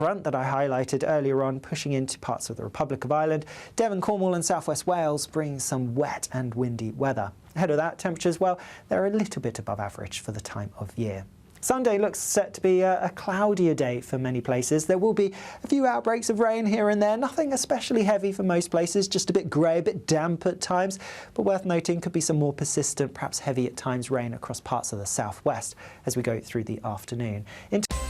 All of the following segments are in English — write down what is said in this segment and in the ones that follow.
Front that I highlighted earlier on pushing into parts of the Republic of Ireland. Devon, Cornwall and South West Wales bring some wet and windy weather. Ahead of that, temperatures, well, they're a little bit above average for the time of year. Sunday looks set to be a cloudier day for many places. There will be a few outbreaks of rain here and there, nothing especially heavy for most places, just a bit grey, a bit damp at times. But worth noting could be some more persistent, perhaps heavy at times rain across parts of the southwest as we go through the afternoon.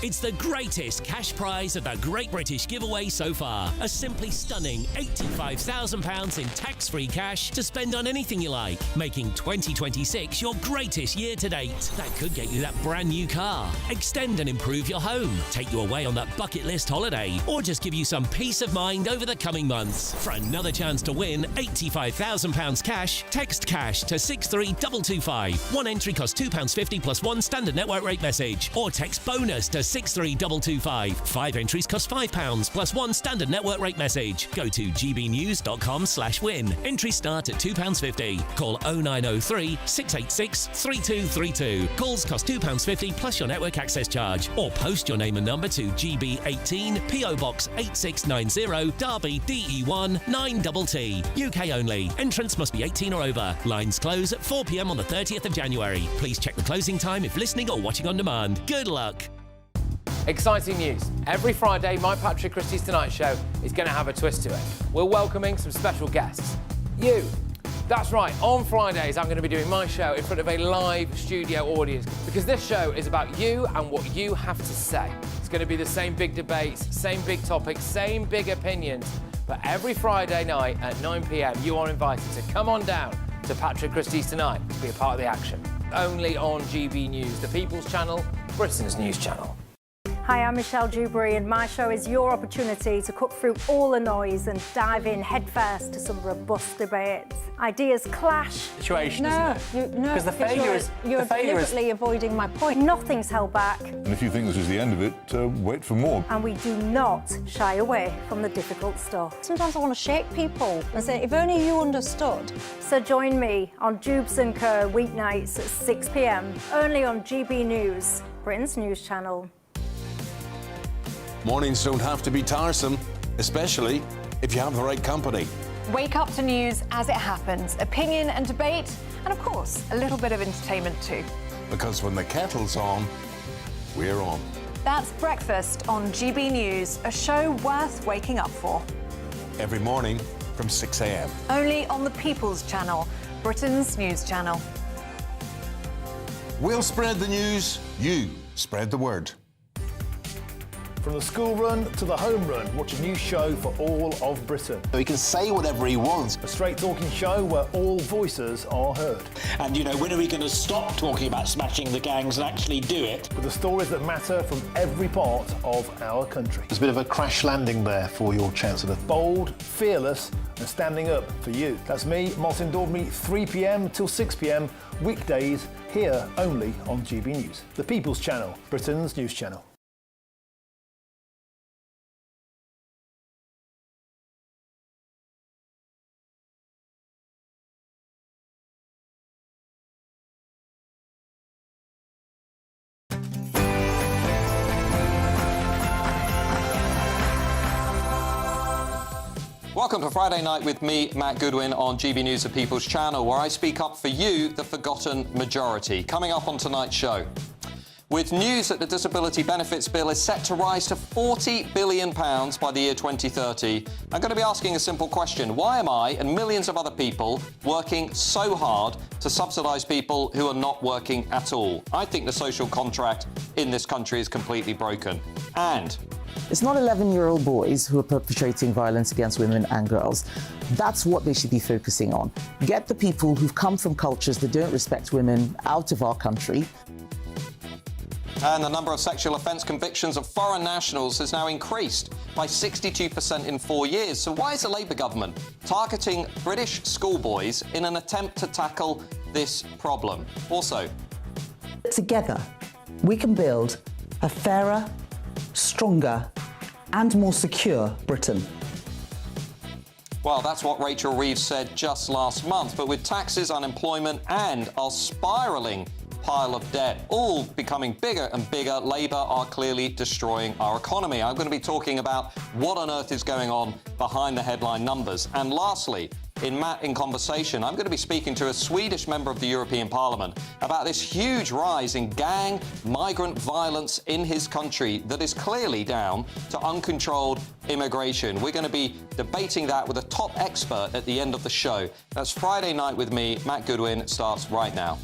It's the greatest cash prize of the Great British Giveaway so far. A simply stunning £85,000 in tax-free cash to spend on anything you like, making 2026 your greatest year to date. That could get you that brand new car, extend and improve your home, take you away on that bucket list holiday, or just give you some peace of mind over the coming months. For another chance to win £85,000 cash, text cash to 63225. One entry costs £2.50 plus one standard network rate message, or text bonus to 63225. 5 entries cost £5 plus one standard network rate message. Go to gbnews.com/win. Entries start at £2.50. Call 0903 686 3232. Calls cost £2.50 plus your network access charge. Or post your name and number to GB18 PO Box 8690 Derby DE1 9TT. UK only. Entrance must be 18 or over. Lines close at 4 p.m. on the 30th of January. Please check the closing time if listening or watching on demand. Good luck. Exciting news. Every Friday, my Patrick Christie's Tonight Show is going to have a twist to it. We're welcoming some special guests. You. That's right, on Fridays I'm going to be doing my show in front of a live studio audience because this show is about you and what you have to say. It's going to be the same big debates, same big topics, same big opinions. But every Friday night at 9 p.m, you are invited to come on down to Patrick Christie's Tonight to be a part of the action. Only on GB News, the People's Channel, Britain's news channel. Hi, I'm Michelle Dewberry and my show is your opportunity to cut through all the noise and dive in headfirst to some robust debates. Ideas clash. Situation, No, because the failure is... You're deliberately avoiding my point. Nothing's held back. And if you think this is the end of it, wait for more. And we do not shy away from the difficult stuff. Sometimes I want to shake people and say, if only you understood. So join me on Dubes & Co weeknights at 6 p.m, only on GB News, Britain's news channel. Mornings don't have to be tiresome, especially if you have the right company. Wake up to news as it happens, opinion and debate, and of course, a little bit of entertainment too. Because when the kettle's on, we're on. That's Breakfast on GB News, a show worth waking up for. Every morning from 6 a.m. Only on the People's Channel, Britain's news channel. We'll spread the news, you spread the word. From the school run to the home run, watch a new show for all of Britain. So he can say whatever he wants. A straight-talking show where all voices are heard. And, you know, when are we going to stop talking about smashing the gangs and actually do it? With the stories that matter from every part of our country. There's a bit of a crash landing there for your Chancellor. Bold, fearless and standing up for you. That's me, Martin Daubney, 3 p.m. till 6 p.m, weekdays, here only on GB News. The People's Channel, Britain's news channel. Welcome to Friday Night with me, Matt Goodwin, on GB News, the People's Channel, where I speak up for you, the forgotten majority. Coming up on tonight's show, with news that the Disability Benefits Bill is set to rise to £40 billion by the year 2030, I'm going to be asking a simple question. Why am I and millions of other people working so hard to subsidise people who are not working at all? I think the social contract in this country is completely broken. And it's not 11-year-old boys who are perpetrating violence against women and girls. That's what they should be focusing on. Get the people who've come from cultures that don't respect women out of our country. And the number of sexual offence convictions of foreign nationals has now increased by 62% in 4 years. So why is the Labour government targeting British schoolboys in an attempt to tackle this problem? Also, together, we can build a fairer, stronger and more secure Britain. Well, that's what Rachel Reeves said just last month. But with taxes, unemployment and our spiralling pile of debt, all becoming bigger and bigger. Labour are clearly destroying our economy. I'm going to be talking about what on earth is going on behind the headline numbers. And lastly, in Matt in Conversation, I'm going to be speaking to a Swedish member of the European Parliament about this huge rise in gang migrant violence in his country that is clearly down to uncontrolled immigration. We're going to be debating that with a top expert at the end of the show. That's Friday Night with me, Matt Goodwin, starts right now.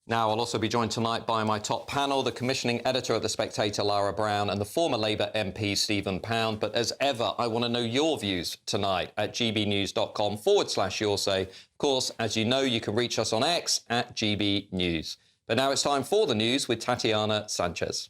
Now, I'll also be joined tonight by my top panel, the commissioning editor of The Spectator, Lara Brown, and the former Labour MP, Stephen Pound. But as ever, I want to know your views tonight at gbnews.com/your say. Of course, as you know, you can reach us on X at GBNews. But now it's time for the news with Tatiana Sanchez.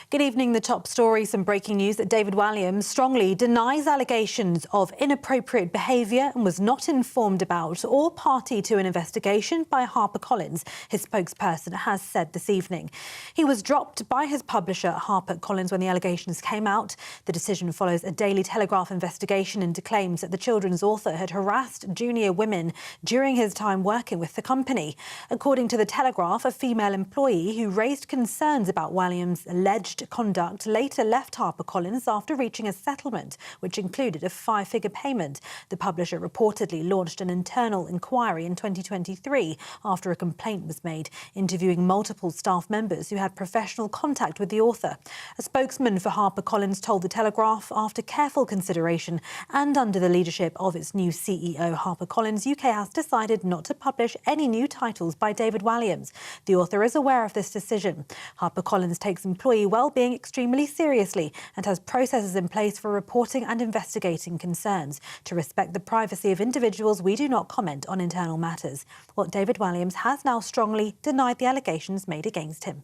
Good evening. The top story, some breaking news that David Walliams strongly denies allegations of inappropriate behaviour and was not informed about or party to an investigation by HarperCollins, his spokesperson has said this evening. He was dropped by his publisher, HarperCollins, when the allegations came out. The decision follows a Daily Telegraph investigation into claims that the children's author had harassed junior women during his time working with the company. According to the Telegraph, a female employee who raised concerns about Walliams' alleged conduct later left HarperCollins after reaching a settlement which included a 5-figure payment. The publisher reportedly launched an internal inquiry in 2023 after a complaint was made, interviewing multiple staff members who had professional contact with the author. A spokesman for HarperCollins told the Telegraph, after careful consideration and under the leadership of its new CEO, HarperCollins UK has decided not to publish any new titles by David Walliams. The author is aware of this decision. HarperCollins takes employee well-being extremely seriously and has processes in place for reporting and investigating concerns. To respect the privacy of individuals, we do not comment on internal matters. Well, David Walliams has now strongly denied the allegations made against him.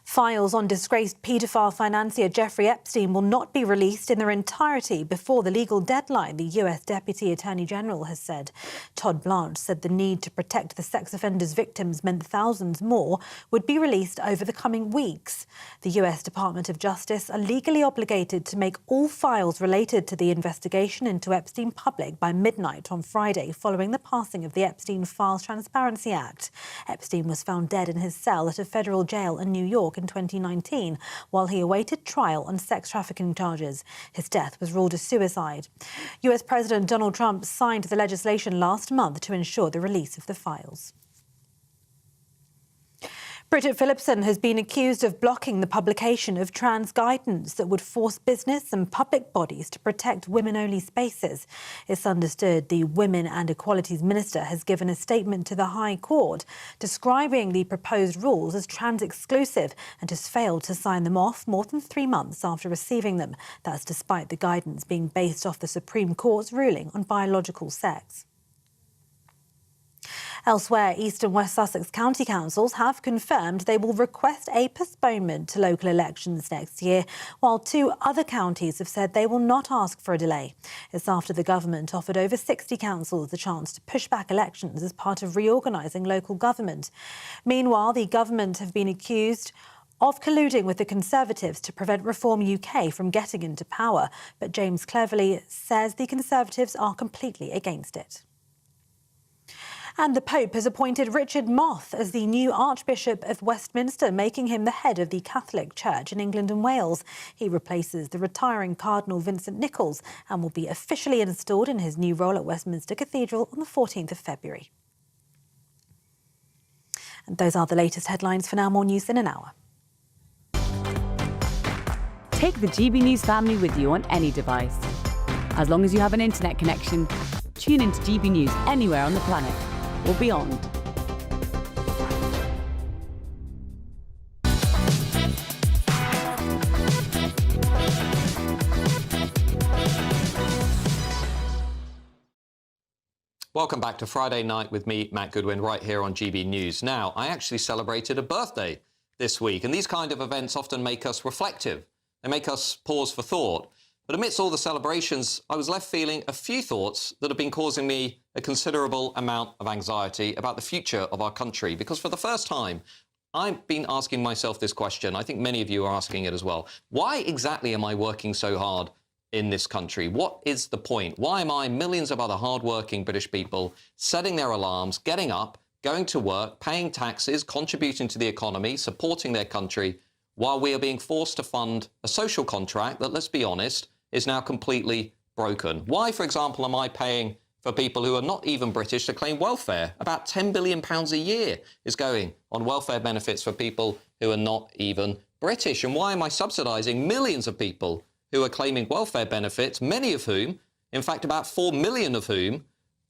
Files on disgraced paedophile financier Jeffrey Epstein will not be released in their entirety before the legal deadline, the US Deputy Attorney General has said. Todd Blanche said the need to protect the sex offenders' victims meant thousands more would be released over the coming weeks. The US Department of Justice are legally obligated to make all files related to the investigation into Epstein public by midnight on Friday, following the passing of the Epstein Files Transparency Act. Epstein was found dead in his cell at a federal jail in New York in 2019 while he awaited trial on sex trafficking charges. His death was ruled a suicide. US President Donald Trump signed the legislation last month to ensure the release of the files. Bridget Phillipson has been accused of blocking the publication of trans guidance that would force business and public bodies to protect women-only spaces. It's understood the Women and Equalities Minister has given a statement to the High Court describing the proposed rules as trans-exclusive and has failed to sign them off more than 3 months after receiving them. That's despite the guidance being based off the Supreme Court's ruling on biological sex. Elsewhere, East and West Sussex county councils have confirmed they will request a postponement to local elections next year, while 2 other counties have said they will not ask for a delay. It's after the government offered over 60 councils the chance to push back elections as part of reorganising local government. Meanwhile, the government have been accused of colluding with the Conservatives to prevent Reform UK from getting into power, but James Cleverly says the Conservatives are completely against it. And the Pope has appointed Richard Moth as the new Archbishop of Westminster, making him the head of the Catholic Church in England and Wales. He replaces the retiring Cardinal Vincent Nichols and will be officially installed in his new role at Westminster Cathedral on the 14th of February. And those are the latest headlines. For now, more news in an hour. Take the GB News family with you on any device. As long as you have an internet connection, tune into GB News anywhere on the planet or beyond. Welcome back to Friday Night with me, Matt Goodwin, right here on GB News. Now, I actually celebrated a birthday this week, and these kind of events often make us reflective. They make us pause for thought. But amidst all the celebrations, I was left feeling a few thoughts that have been causing me a considerable amount of anxiety about the future of our country, because for the first time, I've been asking myself this question. I think many of you are asking it as well. Why exactly am I working so hard in this country? What is the point? Why am I, millions of other hard-working British people, setting their alarms, getting up, going to work, paying taxes, contributing to the economy, supporting their country, while we are being forced to fund a social contract that, let's be honest, is now completely broken? Why, for example, am I paying for people who are not even British to claim welfare? About £10 billion a year is going on welfare benefits for people who are not even British. And why am I subsidising millions of people who are claiming welfare benefits, many of whom, in fact, about 4 million of whom,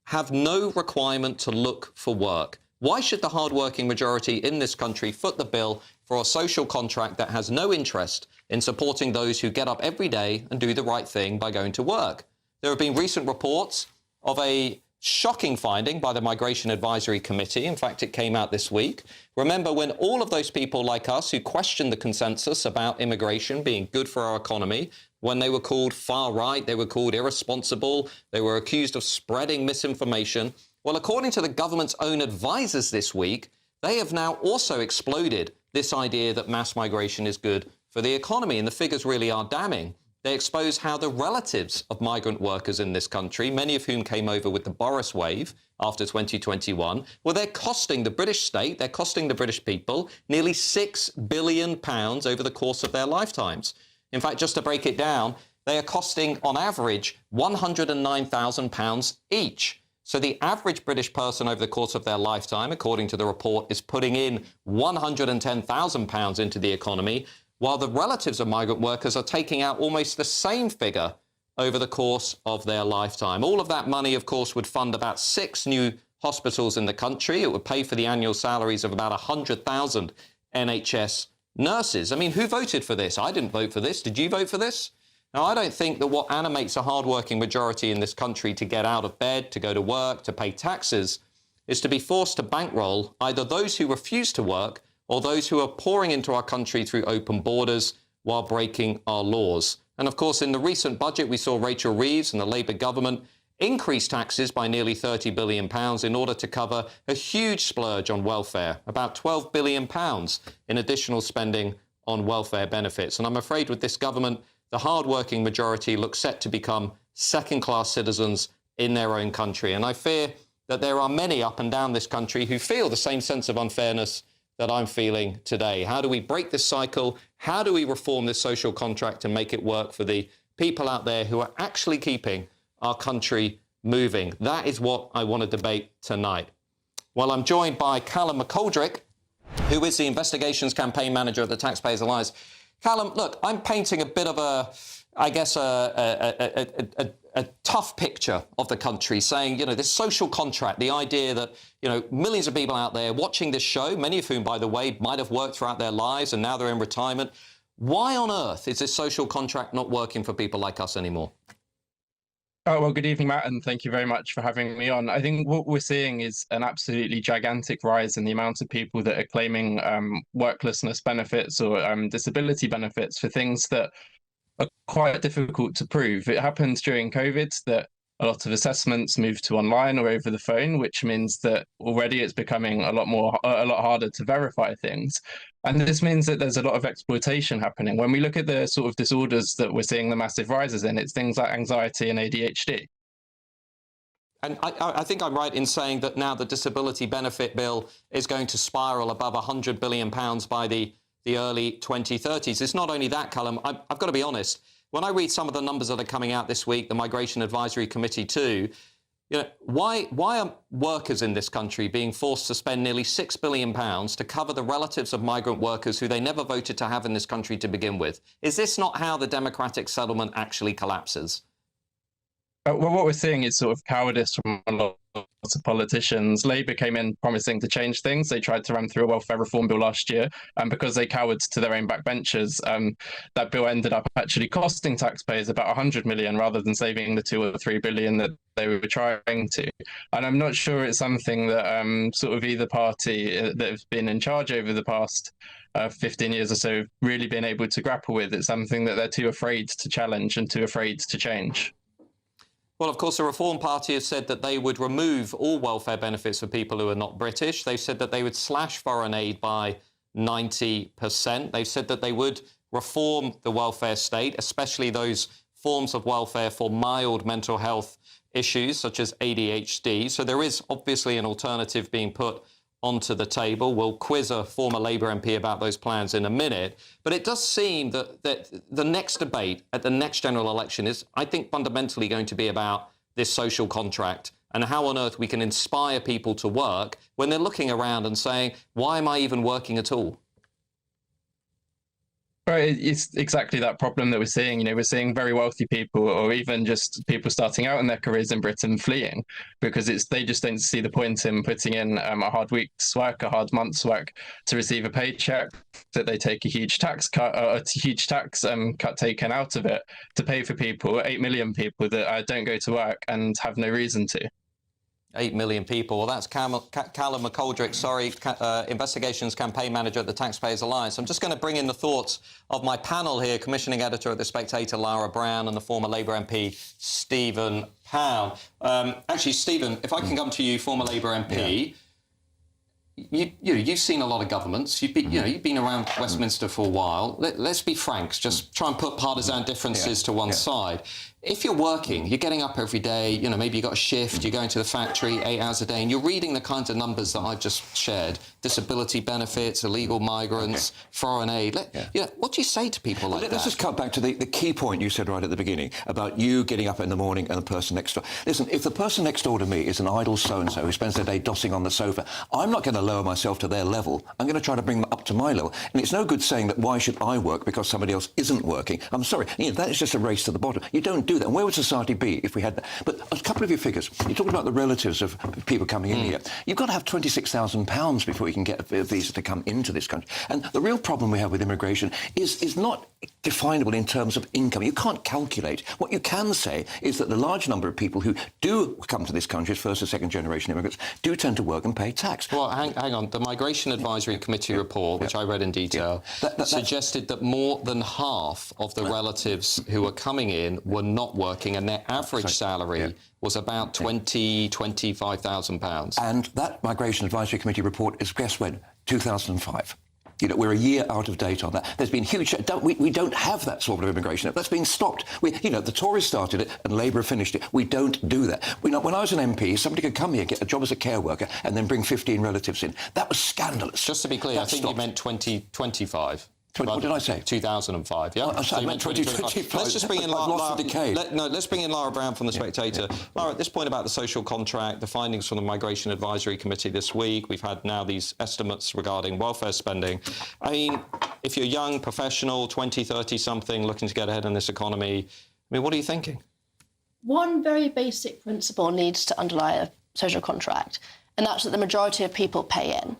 have no requirement to look for work? Why should the hard-working majority in this country foot the bill for a social contract that has no interest in supporting those who get up every day and do the right thing by going to work? There have been recent reports of a shocking finding by the Migration Advisory Committee. In fact, it came out this week. Remember when all of those people like us who questioned the consensus about immigration being good for our economy, when they were called far right, they were called irresponsible, they were accused of spreading misinformation. Well, according to the government's own advisors this week, they have now also exploded this idea that mass migration is good for the economy, and the figures really are damning. They expose how the relatives of migrant workers in this country, many of whom came over with the Boris wave after 2021, well, they're costing the British state, they're costing the British people nearly £6 billion over the course of their lifetimes. In fact, just to break it down, they are costing, on average, £109,000 each. So the average British person over the course of their lifetime, according to the report, is putting in £110,000 into the economy, while the relatives of migrant workers are taking out almost the same figure over the course of their lifetime. All of that money, of course, would fund about 6 new hospitals in the country. It would pay for the annual salaries of about 100,000 NHS nurses. I mean, who voted for this? I didn't vote for this. Did you vote for this? Now, I don't think that what animates a hard-working majority in this country to get out of bed, to go to work, to pay taxes, is to be forced to bankroll either those who refuse to work or those who are pouring into our country through open borders while breaking our laws. And of course, in the recent budget, we saw Rachel Reeves and the Labour government increase taxes by nearly £30 billion in order to cover a huge splurge on welfare, about £12 billion in additional spending on welfare benefits. And I'm afraid with this government, the hard-working majority looks set to become second-class citizens in their own country. And I fear that there are many up and down this country who feel the same sense of unfairness that I'm feeling today. How do we break this cycle? How do we reform this social contract and make it work for the people out there who are actually keeping our country moving? That is what I want to debate tonight. Well, I'm joined by Callum McGoldrick, who is the investigations campaign manager of the Taxpayers Alliance. Callum, look, I'm painting a bit of a tough picture of the country, saying, you know, this social contract, the idea that, you know, millions of people out there watching this show, many of whom, by the way, might have worked throughout their lives and now they're in retirement. Why on earth is this social contract not working for people like us anymore? Oh, well, good evening, Matt, and thank you very much for having me on. I think what we're seeing is an absolutely gigantic rise in the amount of people that are claiming worklessness benefits or disability benefits for things that are quite difficult to prove. It happened during COVID that a lot of assessments moved to online or over the phone, which means that already it's becoming a lot harder to verify things. And this means that there's a lot of exploitation happening. When we look at the sort of disorders that we're seeing the massive rises in, it's things like anxiety and ADHD. And I think I'm right in saying that now the disability benefit bill is going to spiral above £100 billion by the early 2030s. It's not only that, Callum. I've got to be honest. When I read some of the numbers that are coming out this week, the Migration Advisory Committee too, you know, why are workers in this country being forced to spend nearly £6 billion to cover the relatives of migrant workers who they never voted to have in this country to begin with? Is this not how the democratic settlement actually collapses? Well, what we're seeing is sort of cowardice from a lot of politicians. Labour came in promising to change things. They tried to run through a welfare reform bill last year, and because they cowered to their own backbenchers, that bill ended up actually costing taxpayers about 100 million rather than saving the 2 or 3 billion that they were trying to. And I'm not sure it's something that sort of either party that has been in charge over the past 15 years or so really been able to grapple with. It's something that they're too afraid to challenge and too afraid to change. Well, of course, the Reform Party has said that they would remove all welfare benefits for people who are not British. They've said that they would slash foreign aid by 90%. They've said that they would reform the welfare state, especially those forms of welfare for mild mental health issues such as ADHD. So there is obviously an alternative being put onto the table. We'll quiz a former Labour MP about those plans in a minute. But it does seem that the next debate at the next general election is, I think, fundamentally going to be about this social contract and how on earth we can inspire people to work when they're looking around and saying, why am I even working at all? Right, it's exactly that problem that we're seeing. You know, we're seeing very wealthy people, or even just people starting out in their careers in Britain, fleeing because they just don't see the point in putting in a hard week's work, a hard month's work to receive a paycheck. That they take a huge tax cut, cut taken out of it to pay for people, 8 million people that don't go to work and have no reason to. 8 million people. Well, that's Callum McGoldrick, Investigations Campaign Manager at the Taxpayers Alliance. I'm just going to bring in the thoughts of my panel here, Commissioning Editor at The Spectator, Lara Brown, and the former Labour MP, Stephen Pound. Actually, Stephen, if I can come to you, former Labour MP, yeah. You've seen a lot of governments. You've been around Westminster for a while. Let's be frank. Just try and put partisan differences to one side. If you're working, you're getting up every day. Maybe you've got a shift. You're going to the factory 8 hours a day, and you're reading the kinds of numbers that I've just shared: disability benefits, illegal migrants, foreign aid. What do you say to people like that? Let's just cut back to the key point you said right at the beginning about you getting up in the morning and the person next door. Listen, if the person next door to me is an idle so-and-so who spends their day dossing on the sofa, I'm not going to lower myself to their level. I'm going to try to bring them up to my level. And it's no good saying that why should I work because somebody else isn't working. I'm sorry. That is just a race to the bottom. You don't do that. And where would society be if we had that? But a couple of your figures. You're talking about the relatives of people coming in here. You've got to have £26,000 before you can get a visa to come into this country. And the real problem we have with immigration is not definable in terms of income. You can't calculate. What you can say is that the large number of people who do come to this country as first or second generation immigrants do tend to work and pay tax. Well, hang on. The Migration Advisory Committee report, which I read in detail, suggested that more than half of the relatives who were coming in were not working, and their average salary was about £25,000. And that Migration Advisory Committee report is, guess when? 2005. We're a year out of date on that. There's been huge... We don't have that sort of immigration. That's been stopped. The Tories started it and Labour finished it. We don't do that. When I was an MP, somebody could come here, get a job as a care worker, and then bring 15 relatives in. That was scandalous. Just to be clear, I think you meant 2025. What did I say? 2005, yeah? I meant 2025. Let's just bring in let's bring in Lara Brown from The Spectator. Lara, at this point about the social contract, the findings from the Migration Advisory Committee this week, we've had now these estimates regarding welfare spending. I mean, if you're young, professional, 20, 30-something, looking to get ahead in this economy, what are you thinking? One very basic principle needs to underlie a social contract, and that's that the majority of people pay in.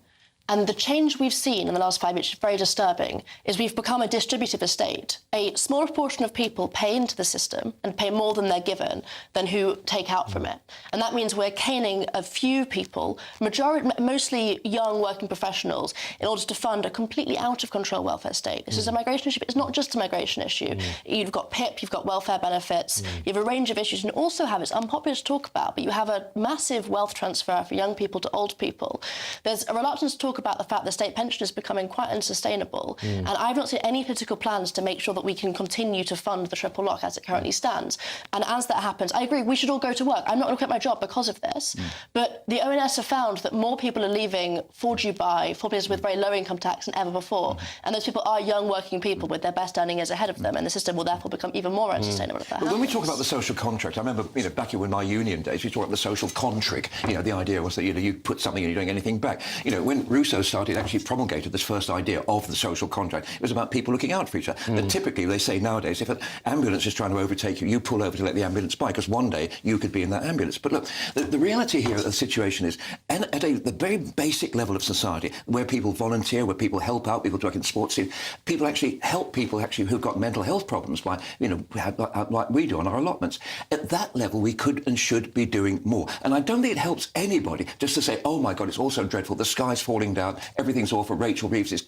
And the change we've seen in the last 5 years, which is very disturbing, is we've become a distributive estate. A smaller proportion of people pay into the system and pay more than they're given than who take out from it. And that means we're caning a few people, mostly young working professionals, in order to fund a completely out-of-control welfare state. This is a migration issue, but it's not just a migration issue. You've got PIP, you've got welfare benefits, you have a range of issues, and also have, it's unpopular to talk about, but you have a massive wealth transfer for young people to old people. There's a reluctance to talk about the fact that state pension is becoming quite unsustainable. And I've not seen any political plans to make sure that we can continue to fund the triple lock as it currently stands. And as that happens, I agree, we should all go to work. I'm not going to quit my job because of this. But the ONS have found that more people are leaving for Dubai, for places with very low income tax than ever before. And those people are young working people with their best earning years ahead of them. And the system will therefore become even more unsustainable if that happens. When we talk about the social contract, I remember, back in my union days, we talked about the social contract. The idea was that, you put something and you don't get anything back. When Rousseau started, actually promulgated this first idea of the social contract, it was about people looking out for each other. That typically, they say nowadays, if an ambulance is trying to overtake you, you pull over to let the ambulance by, because one day you could be in that ambulance. But look, the reality here of the situation is, at the very basic level of society, where people volunteer, where people help out, people work in sports teams, people actually help people who've got mental health problems by, like we do on our allotments. At that level, we could and should be doing more. And I don't think it helps anybody just to say, oh my God, it's all so dreadful, the sky's falling falling down, everything's awful, Rachel Reeves is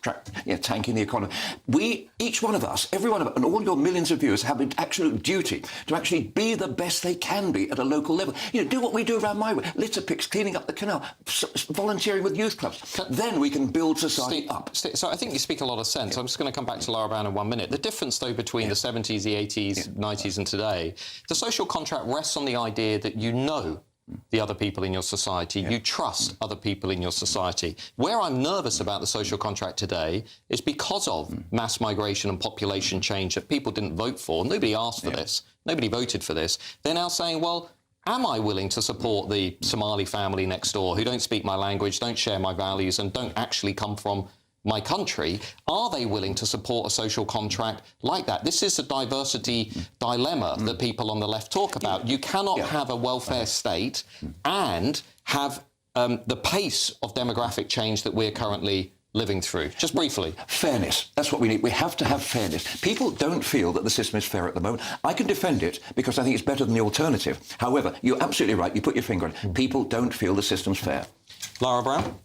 tanking the economy. Each one of us, every one of us, and all your millions of viewers have an absolute duty to actually be the best they can be at a local level. Do what we do around my way, litter picks, cleaning up the canal, volunteering with youth clubs. Then we can build society up. So I think you speak a lot of sense. I'm just going to come back to Lara Brown in 1 minute. The difference, though, between the 70s, the 80s, 90s and today, the social contract rests on the idea that you know the other people in your society, you trust other people in your society. Where I'm nervous about the social contract today is because of mass migration and population change that people didn't vote for. Nobody asked for this. Nobody voted for this. They're now saying, well, am I willing to support the Somali family next door who don't speak my language, don't share my values and don't actually come from my country? Are they willing to support a social contract like that? This is a diversity dilemma that people on the left talk about. You cannot have a welfare state and have the pace of demographic change that we're currently living through. Just briefly. Fairness. That's what we need. We have to have fairness. People don't feel that the system is fair at the moment. I can defend it because I think it's better than the alternative. However, you're absolutely right. You put your finger on it. People don't feel the system's fair. Lara Brown?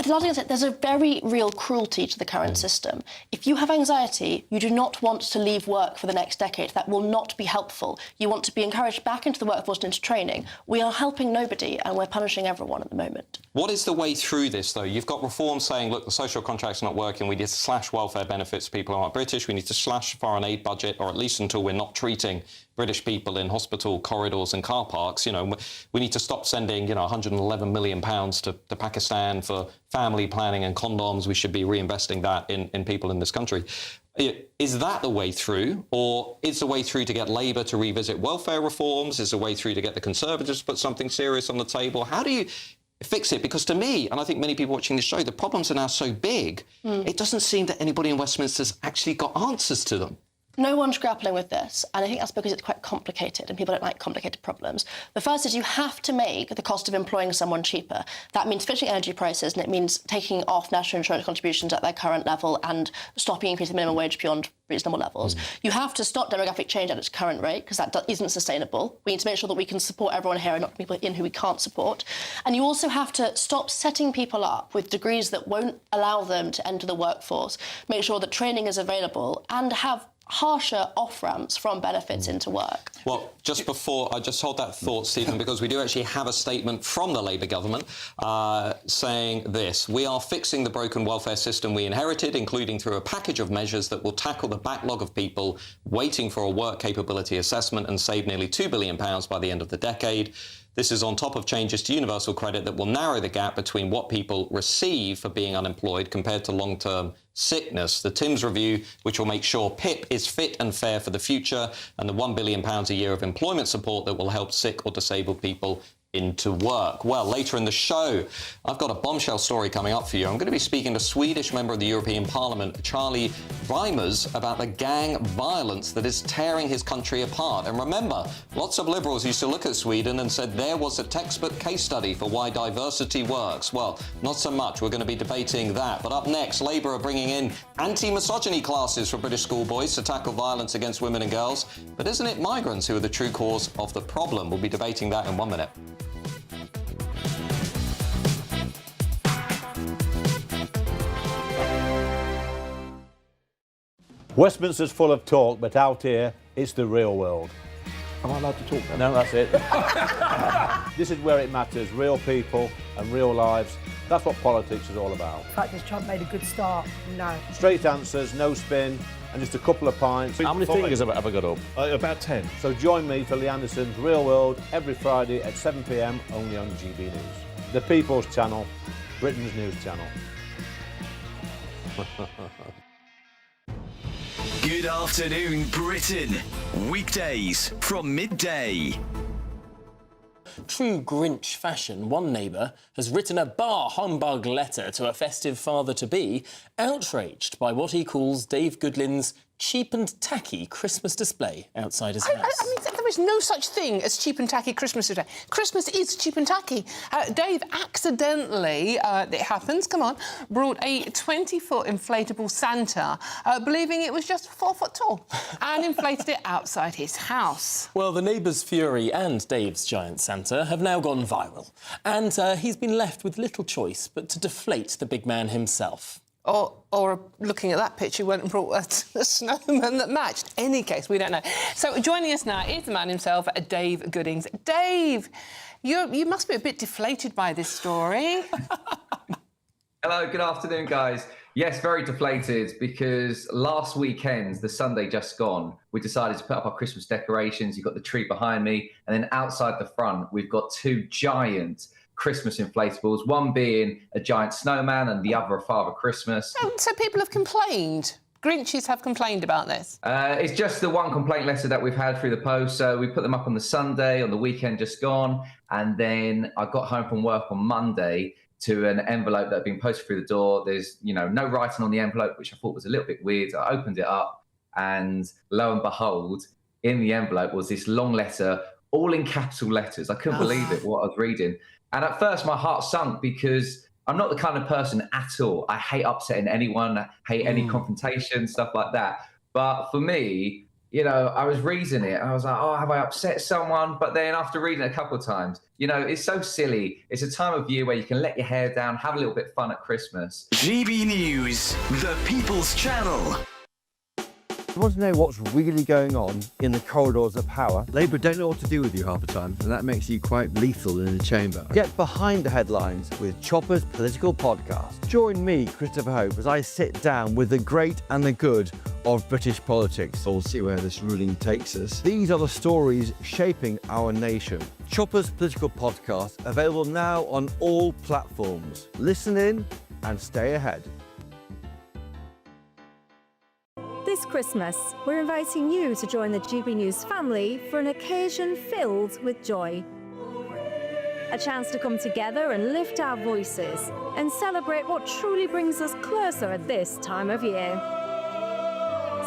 The last thing I said, there's a very real cruelty to the current system. If you have anxiety, you do not want to leave work for the next decade. That will not be helpful. You want to be encouraged back into the workforce and into training. We are helping nobody and we're punishing everyone at the moment. What is the way through this, though? You've got reform saying, look, the social contract's not working. We need to slash welfare benefits for people who aren't British. We need to slash foreign aid budget, or at least until we're not treating British people in hospital corridors and car parks. We need to stop sending, £111 million to Pakistan for family planning and condoms. We should be reinvesting that in people in this country. Is that the way through? Or is the way through to get Labour to revisit welfare reforms? Is the way through to get the Conservatives to put something serious on the table? How do you fix it? Because to me, and I think many people watching this show, the problems are now so big, it doesn't seem that anybody in Westminster's actually got answers to them. No one's grappling with this, and I think that's because it's quite complicated and people don't like complicated problems. The first is you have to make the cost of employing someone cheaper. That means fixing energy prices, and it means taking off national insurance contributions at their current level and stopping increasing the minimum wage beyond reasonable levels. You have to stop demographic change at its current rate, because that isn't sustainable. We need to make sure that we can support everyone here and not people in who we can't support. And you also have to stop setting people up with degrees that won't allow them to enter the workforce, make sure that training is available, and have harsher off-ramps from benefits into work. Well, just before I just hold that thought, Stephen, because we do actually have a statement from the Labour government saying this: we are fixing the broken welfare system we inherited, including through a package of measures that will tackle the backlog of people waiting for a work capability assessment and save nearly £2 billion by the end of the decade. This is on top of changes to universal credit that will narrow the gap between what people receive for being unemployed compared to long-term sickness. The Timms review, which will make sure PIP is fit and fair for the future, and the £1 billion a year of employment support that will help sick or disabled people into work. Well, later in the show, I've got a bombshell story coming up for you. I'm going to be speaking to Swedish member of the European Parliament, Charlie Weimers, about the gang violence that is tearing his country apart. And remember, lots of Liberals used to look at Sweden and said there was a textbook case study for why diversity works. Well, not so much. We're going to be debating that. But up next, Labour are bringing in anti-misogyny classes for British schoolboys to tackle violence against women and girls. But isn't it migrants who are the true cause of the problem? We'll be debating that in 1 minute. Westminster's full of talk, but out here, it's the real world. Am I allowed to talk now? No, that's it. This is where it matters. Real people and real lives. That's what politics is all about. The fact is Trump made a good start. No. Straight answers, no spin, and just a couple of pints. How many fingers have I got up? About 10. So join me for Lee Anderson's Real World every Friday at 7 p.m. only on GB News. The People's Channel, Britain's news channel. Good afternoon, Britain. Weekdays from midday. True Grinch fashion, one neighbour has written a bar humbug letter to a festive father-to-be, outraged by what he calls Dave Goodwin's cheap and tacky Christmas display outside his house. I mean, there is no such thing as cheap and tacky Christmas display. Christmas is cheap and tacky. Dave accidentally, it happens, come on, brought a 20-foot inflatable Santa, believing it was just 4 foot tall, and inflated it outside his house. Well, the neighbour's fury and Dave's giant Santa have now gone viral, and he's been left with little choice but to deflate the big man himself. Or looking at that picture, went and brought a snowman that matched. Any case, we don't know. So joining us now is the man himself, Dave Goodings. Dave, you must be a bit deflated by this story. Hello, good afternoon, guys. Yes, very deflated, because last weekend, the Sunday just gone, we decided to put up our Christmas decorations. You've got the tree behind me, and then outside the front, we've got 2 giant Christmas inflatables, one being a giant snowman and the other a Father Christmas. So people have complained. Grinches have complained about this. It's just the one complaint letter that we've had through the post. So we put them up on the Sunday, on the weekend just gone, and then I got home from work on Monday to an envelope that had been posted through the door. There's, no writing on the envelope, which I thought was a little bit weird. I opened it up, and lo and behold, in the envelope was this long letter, all in capital letters. I couldn't believe it, what I was reading. And at first, my heart sunk, because I'm not the kind of person at all. I hate upsetting anyone. I hate any confrontation, stuff like that. But for me, I was reading it, and I was like, oh, have I upset someone? But then after reading it a couple of times, it's so silly. It's a time of year where you can let your hair down, have a little bit of fun at Christmas. GB News, the People's Channel. You want to know what's really going on in the corridors of power? Labour don't know what to do with you half the time, and that makes you quite lethal in the chamber. Get behind the headlines with Chopper's Political Podcast. Join me, Christopher Hope, as I sit down with the great and the good of British politics. We'll see where this ruling takes us. These are the stories shaping our nation. Chopper's Political Podcast, available now on all platforms. Listen in and stay ahead. This Christmas, we're inviting you to join the GB News family for an occasion filled with joy. A chance to come together and lift our voices and celebrate what truly brings us closer at this time of year.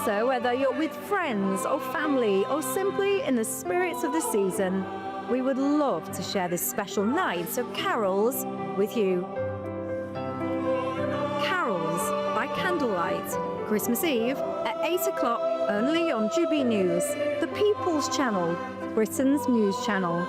So whether you're with friends or family or simply in the spirits of the season, we would love to share this special night of carols with you. Carols by candlelight, Christmas Eve at 8 o'clock, only on GB News, the People's Channel, Britain's news channel.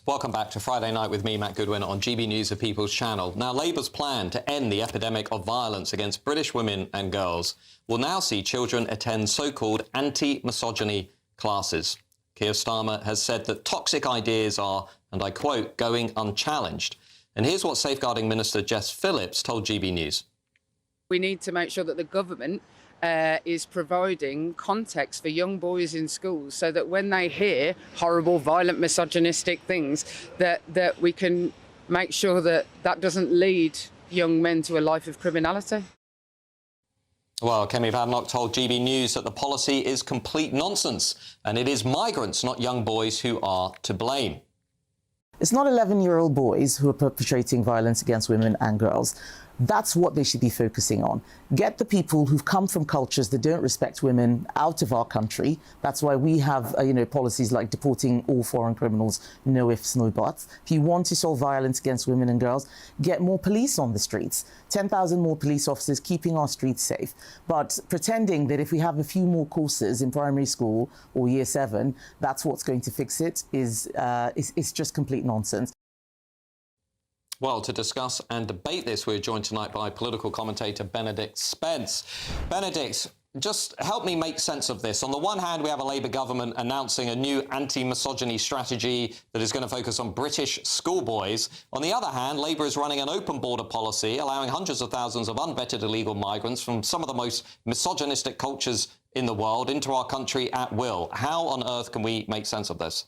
Welcome back to Friday Night with me, Matt Goodwin, on GB News, the People's Channel. Now, Labour's plan to end the epidemic of violence against British women and girls will now see children attend so-called anti-misogyny classes. Keir Starmer has said that toxic ideas are, and I quote, going unchallenged. And here's what Safeguarding Minister Jess Phillips told GB News. We need to make sure that the government is providing context for young boys in schools so that when they hear horrible, violent, misogynistic things, that we can make sure that that doesn't lead young men to a life of criminality. Well, Kemi Badnock told GB News that the policy is complete nonsense and it is migrants, not young boys, who are to blame. It's not 11-year-old boys who are perpetrating violence against women and girls. That's what they should be focusing on. Get the people who've come from cultures that don't respect women out of our country. That's why we have, policies like deporting all foreign criminals, no ifs, no buts. If you want to solve violence against women and girls, get more police on the streets. 10,000 more police officers keeping our streets safe. But pretending that if we have a few more courses in primary school or year 7, that's what's going to fix it is just complete nonsense. Well, to discuss and debate this, we're joined tonight by political commentator Benedict Spence. Benedict, just help me make sense of this. On the one hand, we have a Labour government announcing a new anti-misogyny strategy that is going to focus on British schoolboys. On the other hand, Labour is running an open border policy, allowing hundreds of thousands of unvetted illegal migrants from some of the most misogynistic cultures in the world into our country at will. How on earth can we make sense of this?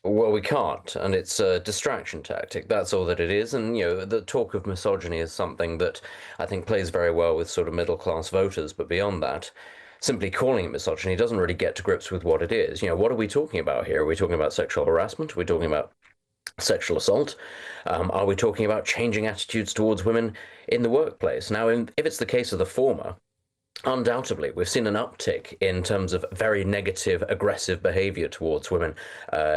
Well, we can't, and it's a distraction tactic. That's all that it is. And, the talk of misogyny is something that I think plays very well with sort of middle-class voters. But beyond that, simply calling it misogyny doesn't really get to grips with what it is. You know, what are we talking about here? Are we talking about sexual harassment? Are we talking about sexual assault? Are we talking about changing attitudes towards women in the workplace? Now, if it's the case of the former, undoubtedly, we've seen an uptick in terms of very negative, aggressive behaviour towards women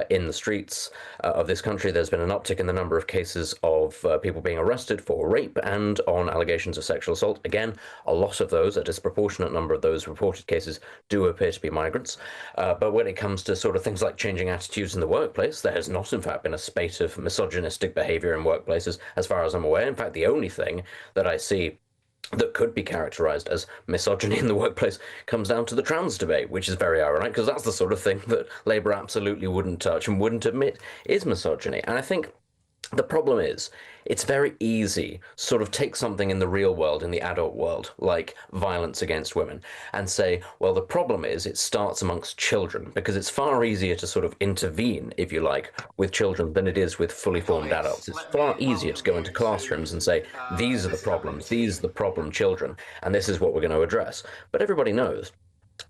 in the streets of this country. There's been an uptick in the number of cases of people being arrested for rape and on allegations of sexual assault. Again, a lot of those, a disproportionate number of those reported cases, do appear to be migrants. But when it comes to sort of things like changing attitudes in the workplace, there has not, in fact, been a spate of misogynistic behaviour in workplaces, as far as I'm aware. In fact, the only thing that I see that could be characterised as misogyny in the workplace comes down to the trans debate, which is very ironic, because that's the sort of thing that Labour absolutely wouldn't touch and wouldn't admit is misogyny. And I think the problem is, it's very easy to sort of take something in the real world, in the adult world, like violence against women, and say, well, the problem is it starts amongst children, because it's far easier to sort of intervene, if you like, with children than it is with fully formed adults. It's far easier to go into classrooms and say, these are the problems, these are the problem children, and this is what we're going to address. But everybody knows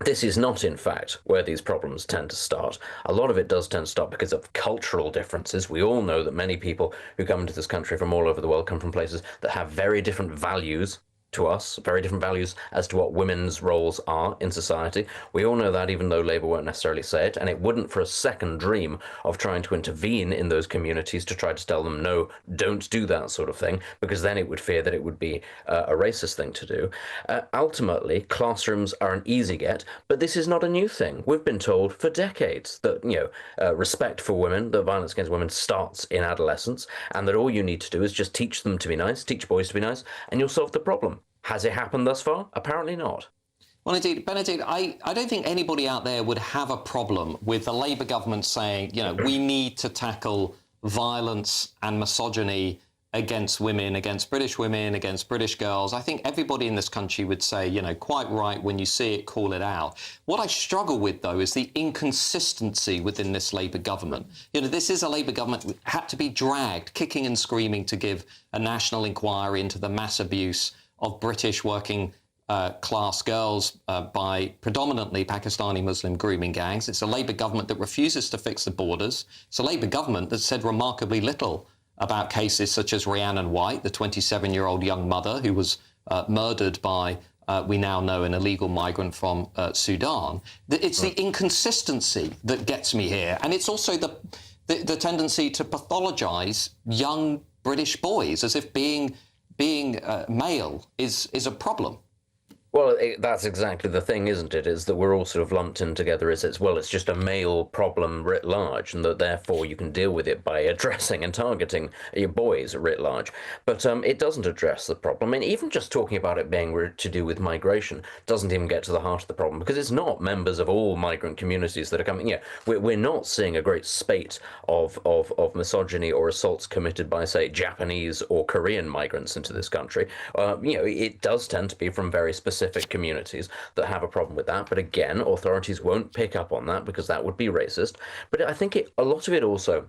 this is not, in fact, where these problems tend to start. A lot of it does tend to start because of cultural differences. We all know that many people who come into this country from all over the world come from places that have very different values to us, very different values as to what women's roles are in society. We all know that, even though Labour won't necessarily say it, and it wouldn't for a second dream of trying to intervene in those communities to try to tell them, no, don't do that sort of thing, because then it would fear that it would be a racist thing to do. Ultimately, classrooms are an easy get, but this is not a new thing. We've been told for decades that, respect for women, that violence against women starts in adolescence, and that all you need to do is just teach them to be nice, teach boys to be nice, and you'll solve the problem. Has it happened thus far? Apparently not. Well, indeed, Benedict, I don't think anybody out there would have a problem with the Labour government saying, we need to tackle violence and misogyny against women, against British girls. I think everybody in this country would say, quite right, when you see it, call it out. What I struggle with, though, is the inconsistency within this Labour government. This is a Labour government that had to be dragged, kicking and screaming, to give a national inquiry into the mass abuse of British working class girls by predominantly Pakistani Muslim grooming gangs. It's a Labour government that refuses to fix the borders. It's a Labour government that said remarkably little about cases such as Rhiannon White, the 27-year-old young mother who was murdered by, we now know, an illegal migrant from Sudan. It's the inconsistency that gets me here. And it's also the tendency to pathologise young British boys as if being male is a problem. Well, that's exactly the thing, isn't it? Is that we're all sort of lumped in together as it's just a male problem writ large, and that therefore you can deal with it by addressing and targeting your boys writ large. But it doesn't address the problem. I mean, even just talking about it being to do with migration doesn't even get to the heart of the problem, because it's not members of all migrant communities that are coming. We're not seeing a great spate of misogyny or assaults committed by, say, Japanese or Korean migrants into this country. It does tend to be from very specific communities that have a problem with that. But again, authorities won't pick up on that because that would be racist. But I think a lot of it also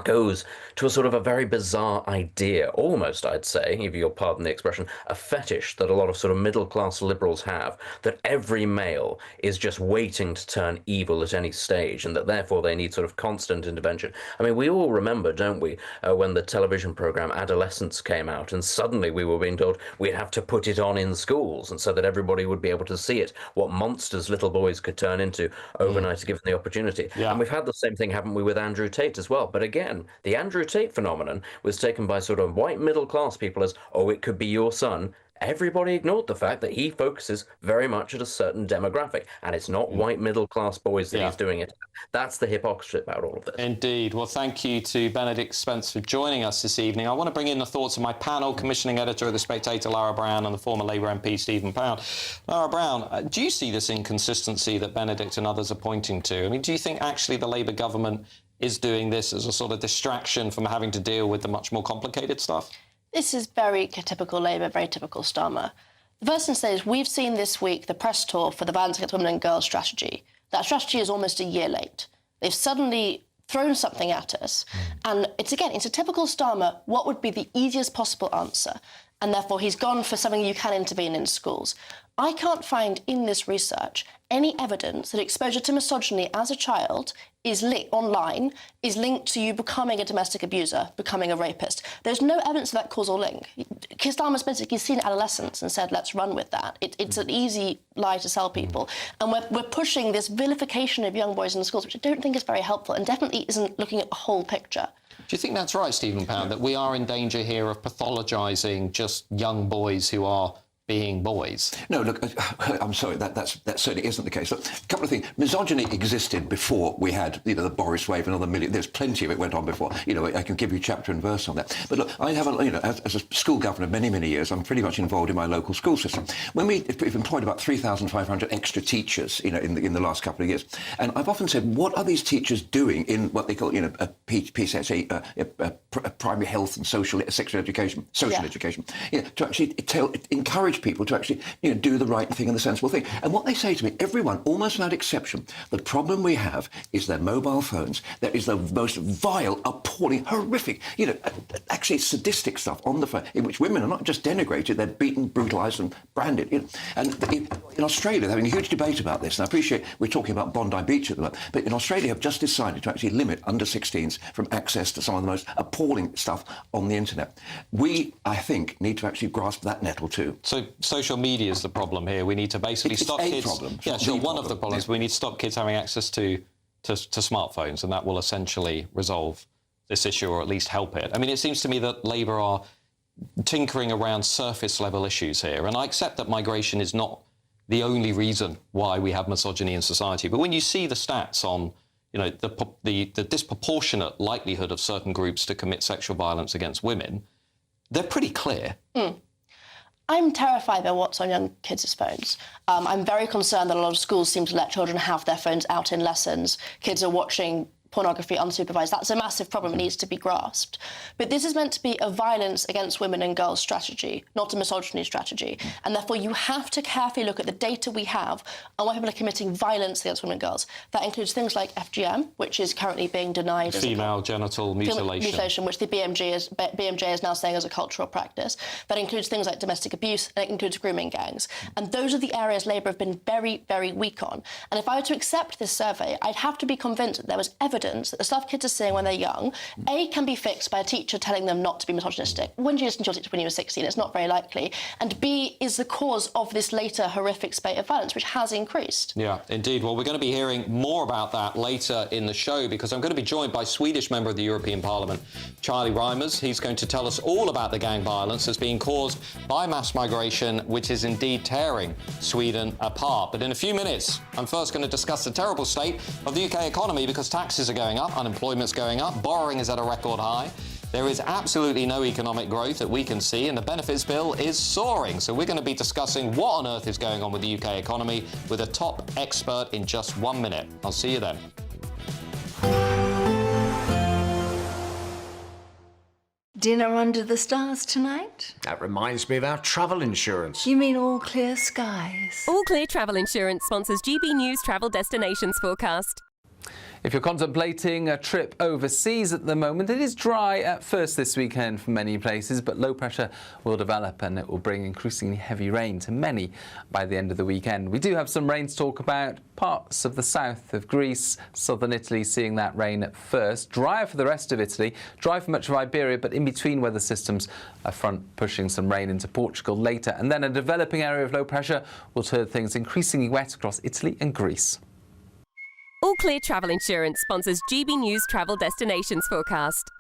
goes to a sort of a very bizarre idea, almost, I'd say, if you'll pardon the expression, a fetish that a lot of sort of middle-class liberals have, that every male is just waiting to turn evil at any stage, and that therefore they need sort of constant intervention. I mean, we all remember, don't we, when the television programme Adolescence came out, and suddenly we were being told we'd have to put it on in schools, and so that everybody would be able to see it, what monsters little boys could turn into overnight given the opportunity. Yeah. And we've had the same thing, haven't we, with Andrew Tate as well. But again, the Andrew Tate phenomenon was taken by sort of white middle-class people as, oh, it could be your son. Everybody ignored the fact that he focuses very much at a certain demographic, and it's not white middle-class boys that he's doing it. That's the hypocrisy about all of this. Indeed. Well, thank you to Benedict Spence for joining us this evening. I want to bring in the thoughts of my panel, commissioning editor of The Spectator, Lara Brown, and the former Labour MP, Stephen Pound. Lara Brown, do you see this inconsistency that Benedict and others are pointing to? I mean, do you think actually the Labour government is doing this as a sort of distraction from having to deal with the much more complicated stuff? This is very typical Labour, very typical Starmer. The first thing to say is we've seen this week the press tour for the Violence Against Women and Girls strategy. That strategy is almost a year late. They've suddenly thrown something at us. And it's a typical Starmer, what would be the easiest possible answer? And therefore he's gone for something you can intervene in schools. I can't find in this research any evidence that exposure to misogyny as a child is online is linked to you becoming a domestic abuser, becoming a rapist. There's no evidence of that causal link. Keir Starmer's basically seen adolescence and said, let's run with that. It's an easy lie to sell people. And we're pushing this vilification of young boys in the schools, which I don't think is very helpful and definitely isn't looking at the whole picture. Do you think that's right, Stephen Pound, that we are in danger here of pathologising just young boys who are being boys? No, look, I'm sorry, that certainly isn't the case. Look, a couple of things. Misogyny existed before we had, the Boris wave and all the million. There's plenty of it went on before. I can give you chapter and verse on that. But look, I have, as a school governor many, many years, I'm pretty much involved in my local school system. When we've employed about 3,500 extra teachers, in the last couple of years, and I've often said, what are these teachers doing in what they call, a PSHE, primary health and sexual education, education, to actually encourage people to actually do the right thing and the sensible thing. And what they say to me, everyone, almost without exception, the problem we have is their mobile phones. There is the most vile, appalling, horrific, actually sadistic stuff on the phone, in which women are not just denigrated, they're beaten, brutalised and branded. And in Australia, they're having a huge debate about this. And I appreciate we're talking about Bondi Beach at the moment, but in Australia have just decided to actually limit under-16s from access to some of the most appalling stuff on the internet. We, I think, need to actually grasp that nettle too. So social media is the problem here. We need to basically stop kids. Problem. Yeah, sure. One of the problems. We need to stop kids having access to smartphones, and that will essentially resolve this issue, or at least help it. I mean, it seems to me that Labour are tinkering around surface-level issues here, and I accept that migration is not the only reason why we have misogyny in society. But when you see the stats on, the disproportionate likelihood of certain groups to commit sexual violence against women, they're pretty clear. I'm terrified by what's on young kids' phones. I'm very concerned that a lot of schools seem to let children have their phones out in lessons. Kids are watching pornography unsupervised. That's a massive problem. It needs to be grasped. But this is meant to be a violence against women and girls strategy, not a misogyny strategy. And therefore, you have to carefully look at the data we have on why people are committing violence against women and girls. That includes things like FGM, which is currently being denied. Female genital mutilation. Which the BMJ is now saying is a cultural practice. That includes things like domestic abuse, and it includes grooming gangs. And those are the areas Labour have been very, very weak on. And if I were to accept this survey, I'd have to be convinced that there was evidence that the stuff kids are seeing when they're young, A, can be fixed by a teacher telling them not to be misogynistic. When did you listen to your teacher when you were 16? It's not very likely. And B, is the cause of this later horrific spate of violence, which has increased. Yeah, indeed. Well, we're going to be hearing more about that later in the show, because I'm going to be joined by Swedish member of the European Parliament, Charlie Reimers. He's going to tell us all about the gang violence that's being caused by mass migration, which is indeed tearing Sweden apart. But in a few minutes, I'm first going to discuss the terrible state of the UK economy, because taxes are going up, unemployment's going up, borrowing is at a record high. There is absolutely no economic growth that we can see, and the benefits bill is soaring. So we're going to be discussing what on earth is going on with the UK economy with a top expert in just 1 minute. I'll see you then. Dinner under the stars tonight? That reminds me of our travel insurance. You mean All Clear Skies? All Clear Travel Insurance sponsors GB News travel destinations forecast. If you're contemplating a trip overseas at the moment, it is dry at first this weekend for many places, but low pressure will develop and it will bring increasingly heavy rain to many by the end of the weekend. We do have some rain to talk about. Parts of the south of Greece, southern Italy seeing that rain at first. Drier for the rest of Italy, dry for much of Iberia, but in between weather systems, a front pushing some rain into Portugal later. And then a developing area of low pressure will turn things increasingly wet across Italy and Greece. All Clear Travel Insurance sponsors GB News travel destinations forecast.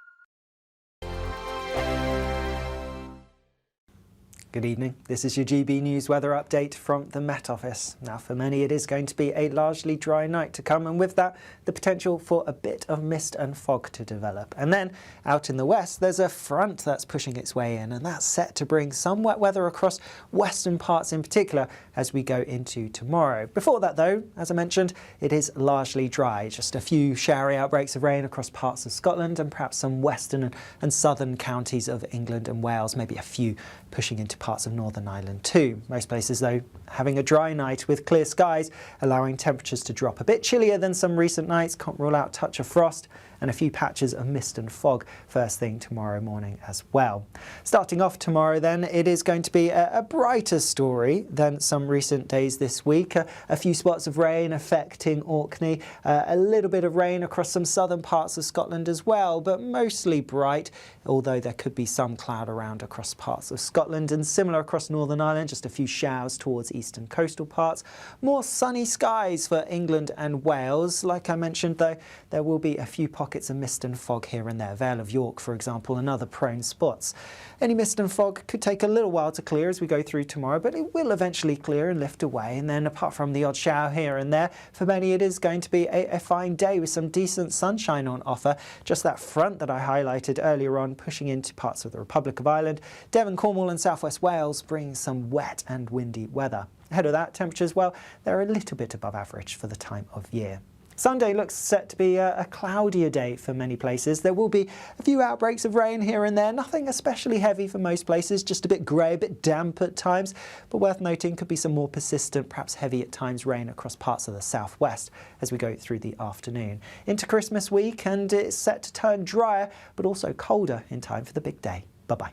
Good evening. This is your GB News weather update from the Met Office. Now, for many, it is going to be a largely dry night to come, and with that, the potential for a bit of mist and fog to develop. And then, out in the west, there's a front that's pushing its way in, and that's set to bring some wet weather across western parts in particular as we go into tomorrow. Before that, though, as I mentioned, it is largely dry. Just a few showery outbreaks of rain across parts of Scotland and perhaps some western and southern counties of England and Wales, maybe a few pushing into parts of Northern Ireland too. Most places, though, having a dry night with clear skies, allowing temperatures to drop a bit chillier than some recent nights. Can't rule out a touch of frost. and a few patches of mist and fog first thing tomorrow morning as well. Starting off tomorrow then, it is going to be a brighter story than some recent days this week. A few spots of rain affecting Orkney, a little bit of rain across some southern parts of Scotland as well, but mostly bright, although there could be some cloud around across parts of Scotland, and similar across Northern Ireland, just a few showers towards eastern coastal parts. More sunny skies for England and Wales. Like I mentioned though, there will be a few pockets of mist and fog here and there. Vale of York, for example, and other prone spots. Any mist and fog could take a little while to clear as we go through tomorrow, but it will eventually clear and lift away. And then apart from the odd shower here and there, for many it is going to be a fine day with some decent sunshine on offer. Just that front that I highlighted earlier on pushing into parts of the Republic of Ireland, Devon, Cornwall and South West Wales bringing some wet and windy weather. Ahead of that, temperatures, well, they're a little bit above average for the time of year. Sunday looks set to be a cloudier day for many places. There will be a few outbreaks of rain here and there, nothing especially heavy for most places, just a bit grey, a bit damp at times, but worth noting could be some more persistent, perhaps heavy at times rain across parts of the southwest as we go through the afternoon. Into Christmas week, and it's set to turn drier, but also colder in time for the big day. Bye-bye.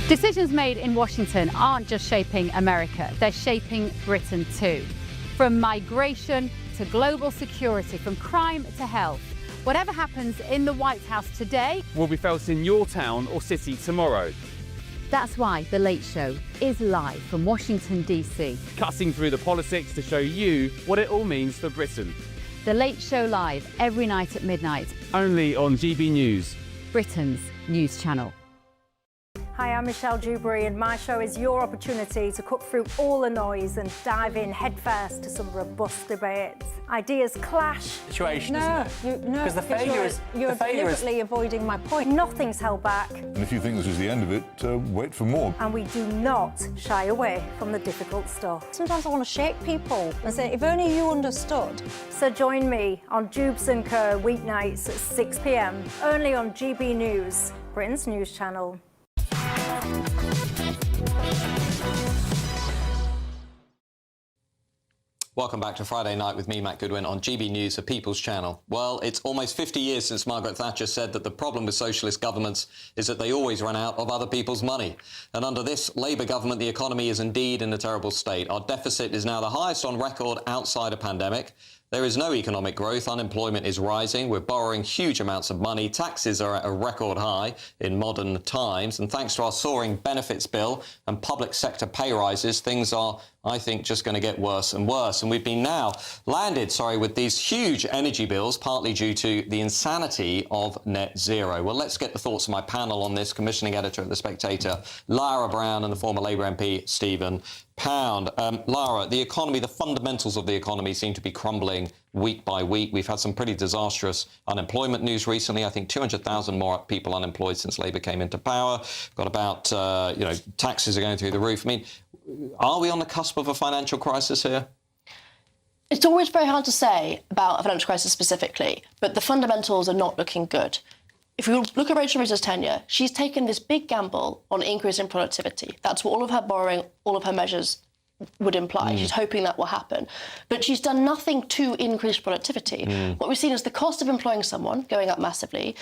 Decisions made in Washington aren't just shaping America, they're shaping Britain too. From migration to global security, from crime to health. Whatever happens in the White House today will be felt in your town or city tomorrow. That's why The Late Show is live from Washington, D.C. Cutting through the politics to show you what it all means for Britain. The Late Show live every night at midnight. Only on GB News, Britain's news channel. Hi, I'm Michelle Dewberry, and my show is your opportunity to cut through all the noise and dive in headfirst to some robust debates. Ideas clash. Situation, no, isn't it? No, because the failure is you're deliberately avoiding my point. Nothing's held back. And if you think this is the end of it, wait for more. And we do not shy away from the difficult stuff. Sometimes I want to shake people and say, if only you understood. So join me on Jubes & Co weeknights at 6 p.m. only on GB News, Britain's news channel. Welcome back to Friday Night with me, Matt Goodwin, on GB News, the People's Channel. Well, it's almost 50 years since Margaret Thatcher said that the problem with socialist governments is that they always run out of other people's money. And under this Labour government, the economy is indeed in a terrible state. Our deficit is now the highest on record outside a pandemic. There is no economic growth, unemployment is rising, we're borrowing huge amounts of money, taxes are at a record high in modern times, and thanks to our soaring benefits bill and public sector pay rises, things are, I think, just going to get worse and worse. And we've been now landed, with these huge energy bills, partly due to the insanity of net zero. Well, let's get the thoughts of my panel on this, commissioning editor at The Spectator, Lara Brown, and the former Labour MP, Stephen Pound. Lara, the economy, the fundamentals of the economy seem to be crumbling week by week. We've had some pretty disastrous unemployment news recently. I think 200,000 more people unemployed since Labour came into power. Got about, taxes are going through the roof. I mean, are we on the cusp of a financial crisis here? It's always very hard to say about a financial crisis specifically, but the fundamentals are not looking good. If you look at Rachel Reeves' tenure, she's taken this big gamble on increasing productivity. That's what all of her borrowing, all of her measures would imply. She's hoping that will happen. But she's done nothing to increase productivity. What we've seen is the cost of employing someone going up massively.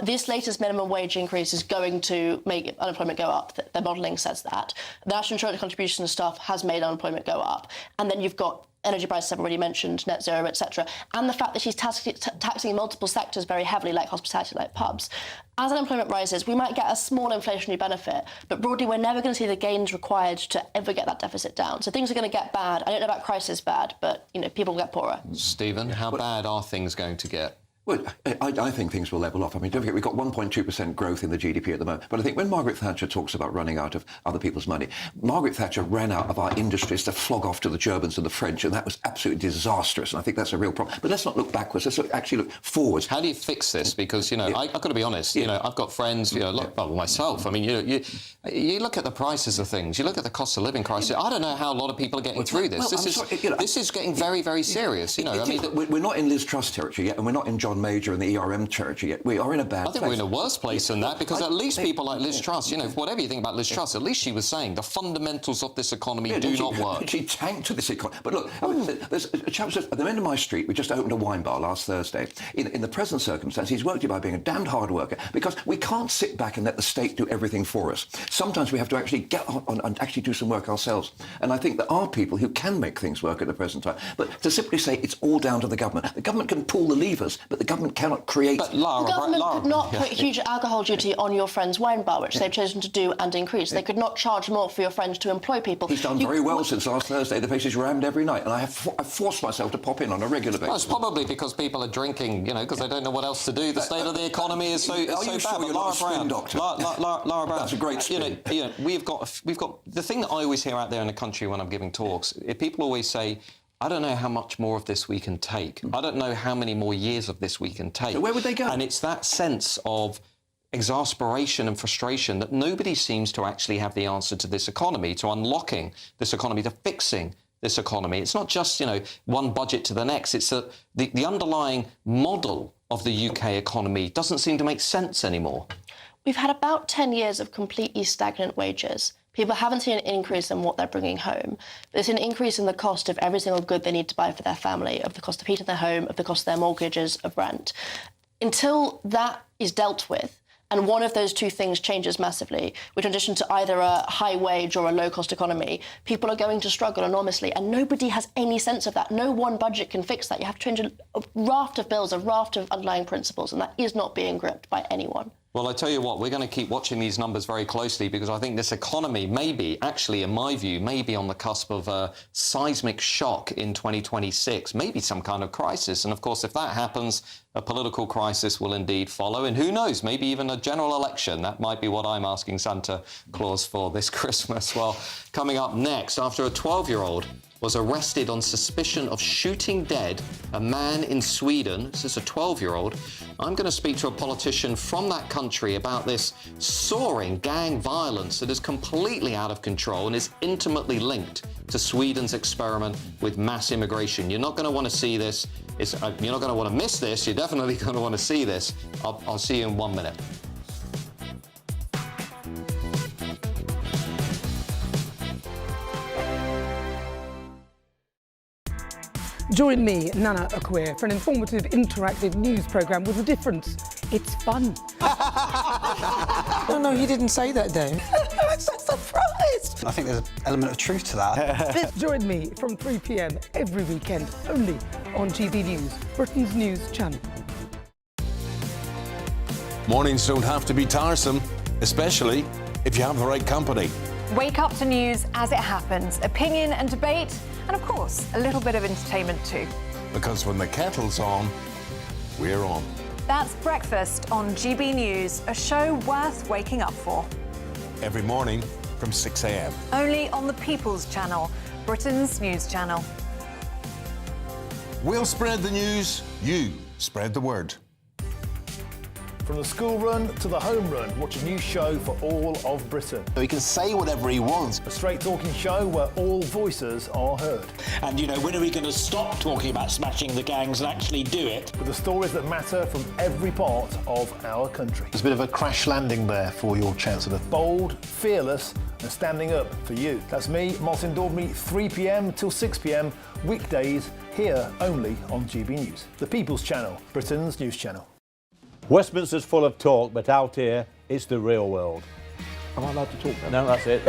This latest minimum wage increase is going to make unemployment go up. The modelling says that. The national insurance contribution stuff has made unemployment go up. And then you've got energy prices, I've already mentioned, net zero, etc. And the fact that she's taxing multiple sectors very heavily, like hospitality, like pubs. As unemployment rises, we might get a small inflationary benefit, but broadly, we're never going to see the gains required to ever get that deficit down. So things are going to get bad. I don't know about crisis bad, but, people will get poorer. Stephen, how bad are things going to get? Well, I think things will level off. I mean, don't forget, we've got 1.2% growth in the GDP at the moment. But I think when Margaret Thatcher talks about running out of other people's money, Margaret Thatcher ran out of our industries to flog off to the Germans and the French, and that was absolutely disastrous. And I think that's a real problem. But let's not look backwards. Let's actually look forwards. How do you fix this? Because, I've got to be honest, I've got friends, myself. I mean, you look at the prices of things. You look at the cost of living crisis. I don't know how a lot of people are getting through this. This is getting very, very serious. We're not in Liz Truss territory yet, and we're not in John John Major and the ERM territory yet. We are in a bad place. I think we're in a worse place than that, because at least people like Liz Truss, you know, whatever you think about Liz Truss, at least she was saying the fundamentals of this economy do not work. She tanked to this economy. But look, I mean, there's a chap at the end of my street, we just opened a wine bar last Thursday. In the present circumstance, he's worked it by being a damned hard worker, because we can't sit back and let the state do everything for us. Sometimes we have to actually get on and actually do some work ourselves. And I think there are people who can make things work at the present time. But to simply say it's all down to the government can pull the levers, but the government cannot create... But Lara, the government could not put huge alcohol duty on your friend's wine bar, which they've chosen to do and increase. They could not charge more for your friend to employ people. He's done very well since last Thursday. The place is rammed every night, and I've forced myself to pop in on a regular basis. Well, it's probably because people are drinking, you know, because they don't know what else to do. The state of the economy is so bad. Sure you're not a spin doctor? Lara Brown, that's a great spin. You know, we've got the thing that I always hear out there in the country when I'm giving talks. People always say, I don't know how much more of this we can take. I don't know how many more years of this we can take. So where would they go? And it's that sense of exasperation and frustration that nobody seems to actually have the answer to this economy, to unlocking this economy, to fixing this economy. It's not just, you know, one budget to the next. It's that the underlying model of the UK economy doesn't seem to make sense anymore. We've had about 10 years of completely stagnant wages. People haven't seen an increase in what they're bringing home. There's an increase in the cost of every single good they need to buy for their family, of the cost of heating their home, of the cost of their mortgages, of rent. Until that is dealt with, and one of those two things changes massively, we transition to either a high wage or a low-cost economy, people are going to struggle enormously, and nobody has any sense of that. No one budget can fix that. You have to change a raft of bills, a raft of underlying principles, and that is not being gripped by anyone. Well, I tell you what, we're going to keep watching these numbers very closely, because I think this economy may be, actually, in my view, may be on the cusp of a seismic shock in 2026, maybe some kind of crisis. And, of course, if that happens, a political crisis will indeed follow. And who knows, maybe even a general election. That might be what I'm asking Santa Claus for this Christmas. Well, coming up next, after a 12-year-old was arrested on suspicion of shooting dead a man in Sweden. This is a 12-year-old. I'm going to speak to a politician from that country about this soaring gang violence that is completely out of control and is intimately linked to Sweden's experiment with mass immigration. You're not going to want to see this. You're not going to want to miss this. You're definitely going to want to see this. I'll see you in 1 minute. Join me, Nana Akwe, for an informative, interactive news programme with a difference. It's fun. No, he didn't say that, Dave. I'm so surprised. I think there's an element of truth to that. Join me from 3 p.m. every weekend, only on GB News, Britain's news channel. Mornings don't have to be tiresome, especially if you have the right company. Wake up to news as it happens, opinion and debate, and of course, a little bit of entertainment too. Because when the kettle's on, we're on. That's Breakfast on GB News, a show worth waking up for. Every morning from 6 a.m. Only on the People's Channel, Britain's news channel. We'll spread the news, you spread the word. From the school run to the home run, watch a new show for all of Britain. He can say whatever he wants. A straight talking show where all voices are heard. And, you know, when are we going to stop talking about smashing the gangs and actually do it? With the stories that matter from every part of our country. There's a bit of a crash landing there for your Chancellor. Bold, fearless and standing up for you. That's me, Martin Daubney, 3 p.m. till 6 p.m, weekdays, here only on GB News. The People's Channel, Britain's news channel. Westminster's full of talk, but out here, it's the real world. Am I allowed to talk then? No, that's it.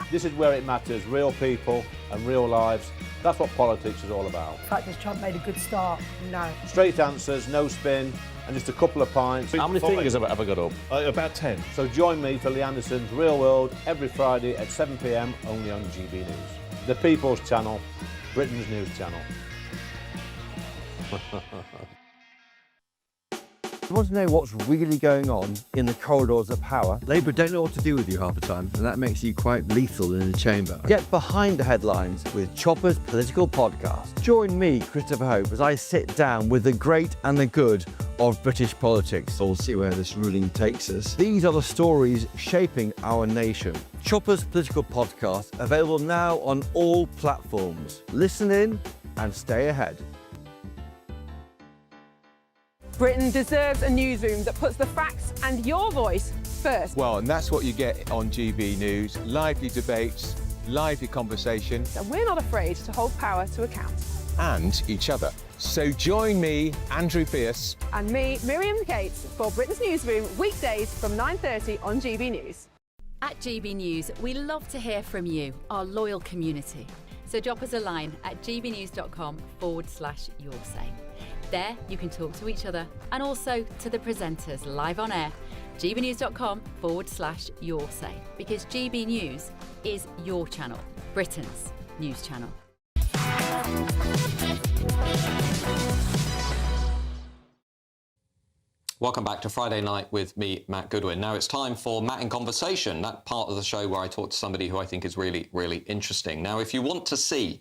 This is where it matters, real people and real lives. That's what politics is all about. In fact, has Trump made a good start? No. Straight answers, no spin, and just a couple of pints. How many fingers have I got up? About 10. So join me for Lee Anderson's Real World every Friday at 7 p.m, only on GB News. The People's Channel, Britain's news channel. You want to know what's really going on in the corridors of power? Labour don't know what to do with you half the time, and that makes you quite lethal in the chamber. Get behind the headlines with Chopper's political podcast. Join me, Christopher Hope, as I sit down with the great and the good of British politics. We'll see where this ruling takes us. These are the stories shaping our nation. Chopper's political podcast, available now on all platforms. Listen in and stay ahead. Britain deserves a newsroom that puts the facts and your voice first. Well, and that's what you get on GB News. Lively debates, lively conversation. And we're not afraid to hold power to account. And each other. So join me, Andrew Pearce. And me, Miriam Gates, for Britain's Newsroom, weekdays from 9:30 on GB News. At GB News, we love to hear from you, our loyal community. So drop us a line at gbnews.com/yoursay. There you can talk to each other and also to the presenters live on air. gbnews.com/yoursay, because GB News is your channel, Britain's news channel. Welcome back to Friday Night with me, Matt Goodwin. Now it's time for Matt in Conversation, that part of the show where I talk to somebody who I think is really, really interesting. Now, if you want to see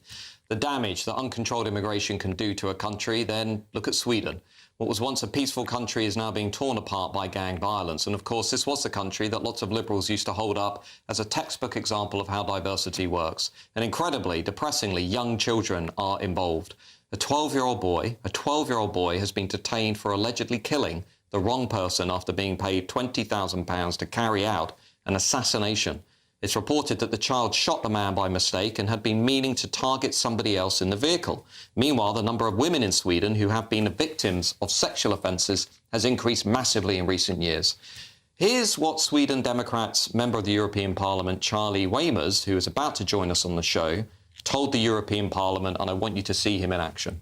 the damage that uncontrolled immigration can do to a country, then look at Sweden. What was once a peaceful country is now being torn apart by gang violence. And of course, this was the country that lots of liberals used to hold up as a textbook example of how diversity works. And incredibly, depressingly, young children are involved. A 12-year-old boy has been detained for allegedly killing the wrong person after being paid £20,000 to carry out an assassination. It's reported that the child shot the man by mistake and had been meaning to target somebody else in the vehicle. Meanwhile, the number of women in Sweden who have been victims of sexual offences has increased massively in recent years. Here's what Sweden Democrats member of the European Parliament, Charlie Weimers, who is about to join us on the show, told the European Parliament, and I want you to see him in action.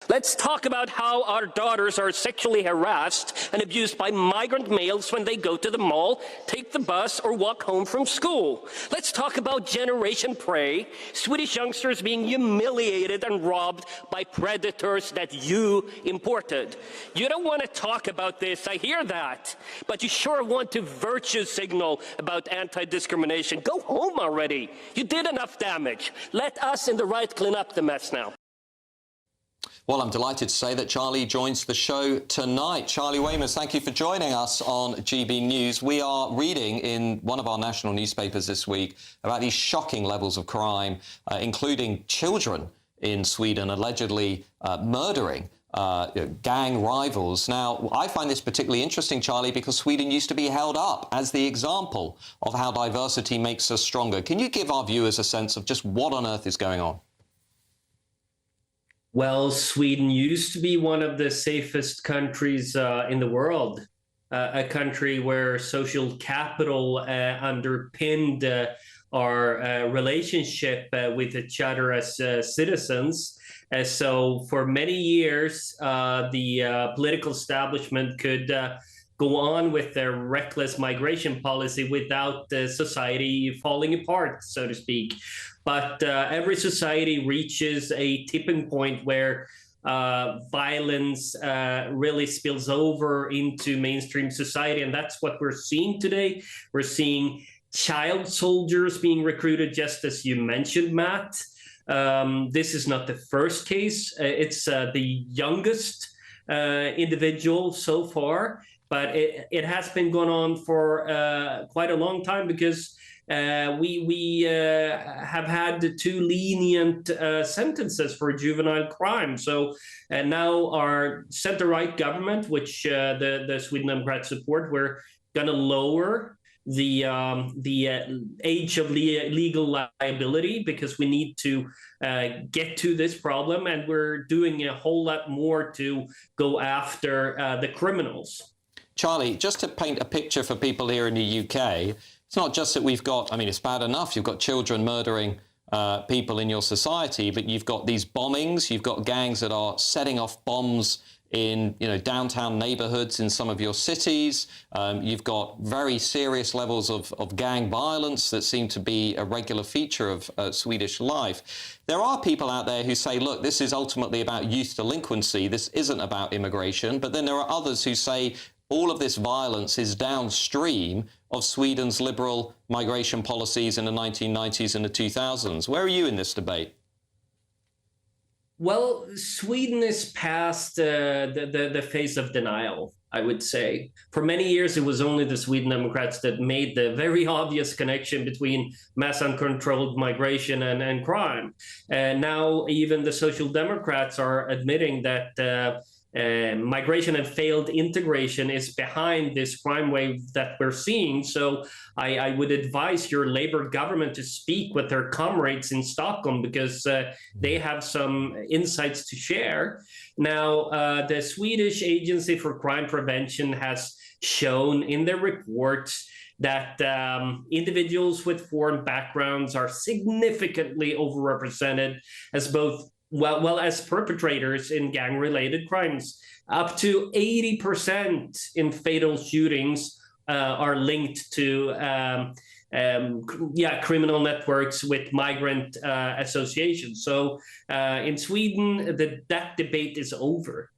Let's talk about how our daughters are sexually harassed and abused by migrant males when they go to the mall, take the bus, or walk home from school. Let's talk about Generation Prey, Swedish youngsters being humiliated and robbed by predators that you imported. You don't want to talk about this, I hear that, but you sure want to virtue signal about anti-discrimination. Go home already. You did enough damage. Let us in the right clean up the mess now. Well, I'm delighted to say that Charlie joins the show tonight. Charlie Weimers, thank you for joining us on GB News. We are reading in one of our national newspapers this week about these shocking levels of crime, including children in Sweden allegedly murdering gang rivals. Now, I find this particularly interesting, Charlie, because Sweden used to be held up as the example of how diversity makes us stronger. Can you give our viewers a sense of just what on earth is going on? Well, Sweden used to be one of the safest countries in the world, a country where social capital underpinned our relationship with each other as citizens. So for many years, the political establishment could go on with their reckless migration policy without the society falling apart, so to speak. But every society reaches a tipping point where violence really spills over into mainstream society. And that's what we're seeing today. We're seeing child soldiers being recruited, just as you mentioned, Matt. This is not the first case. It's the youngest individual so far. But it has been going on for quite a long time because we have had too lenient sentences for juvenile crime. So now our center-right government, which the Sweden Democrats support, we're going to lower the age of legal liability because we need to get to this problem, and we're doing a whole lot more to go after the criminals. Charlie, just to paint a picture for people here in the UK, it's not just that we've got, I mean, it's bad enough, you've got children murdering people in your society, but you've got these bombings, you've got gangs that are setting off bombs in, you know, downtown neighborhoods in some of your cities. You've got very serious levels of gang violence that seem to be a regular feature of Swedish life. There are people out there who say, look, this is ultimately about youth delinquency. This isn't about immigration. But then there are others who say all of this violence is downstream of Sweden's liberal migration policies in the 1990s and the 2000s. Where are you in this debate? Well, Sweden is past the phase of denial, I would say. For many years, it was only the Sweden Democrats that made the very obvious connection between mass uncontrolled migration and crime. And now even the Social Democrats are admitting that migration and failed integration is behind this crime wave that we're seeing. So I would advise your Labour government to speak with their comrades in Stockholm, because they have some insights to share. Now, the Swedish Agency for Crime Prevention has shown in their reports that individuals with foreign backgrounds are significantly overrepresented as both as perpetrators in gang-related crimes. Up to 80% in fatal shootings are linked to criminal networks with migrant associations. So in Sweden, that debate is over.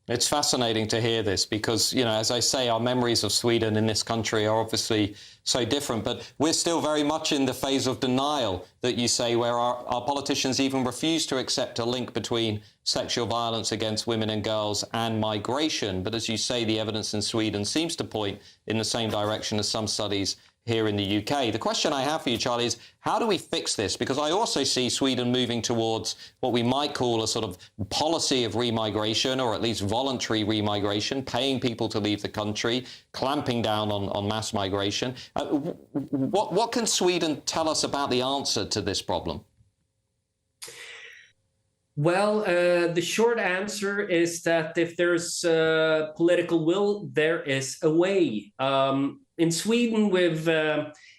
It's fascinating to hear this because, you know, as I say, our memories of Sweden in this country are obviously so different, but we're still very much in the phase of denial that you say, where our politicians even refuse to accept a link between sexual violence against women and girls and migration. But as you say, the evidence in Sweden seems to point in the same direction as some studies here in the UK. The question I have for you, Charlie, is how do we fix this? Because I also see Sweden moving towards what we might call a sort of policy of remigration, or at least voluntary remigration, paying people to leave the country, clamping down on mass migration. What can Sweden tell us about the answer to this problem? Well, the short answer is that if there's political will, there is a way. In Sweden, we've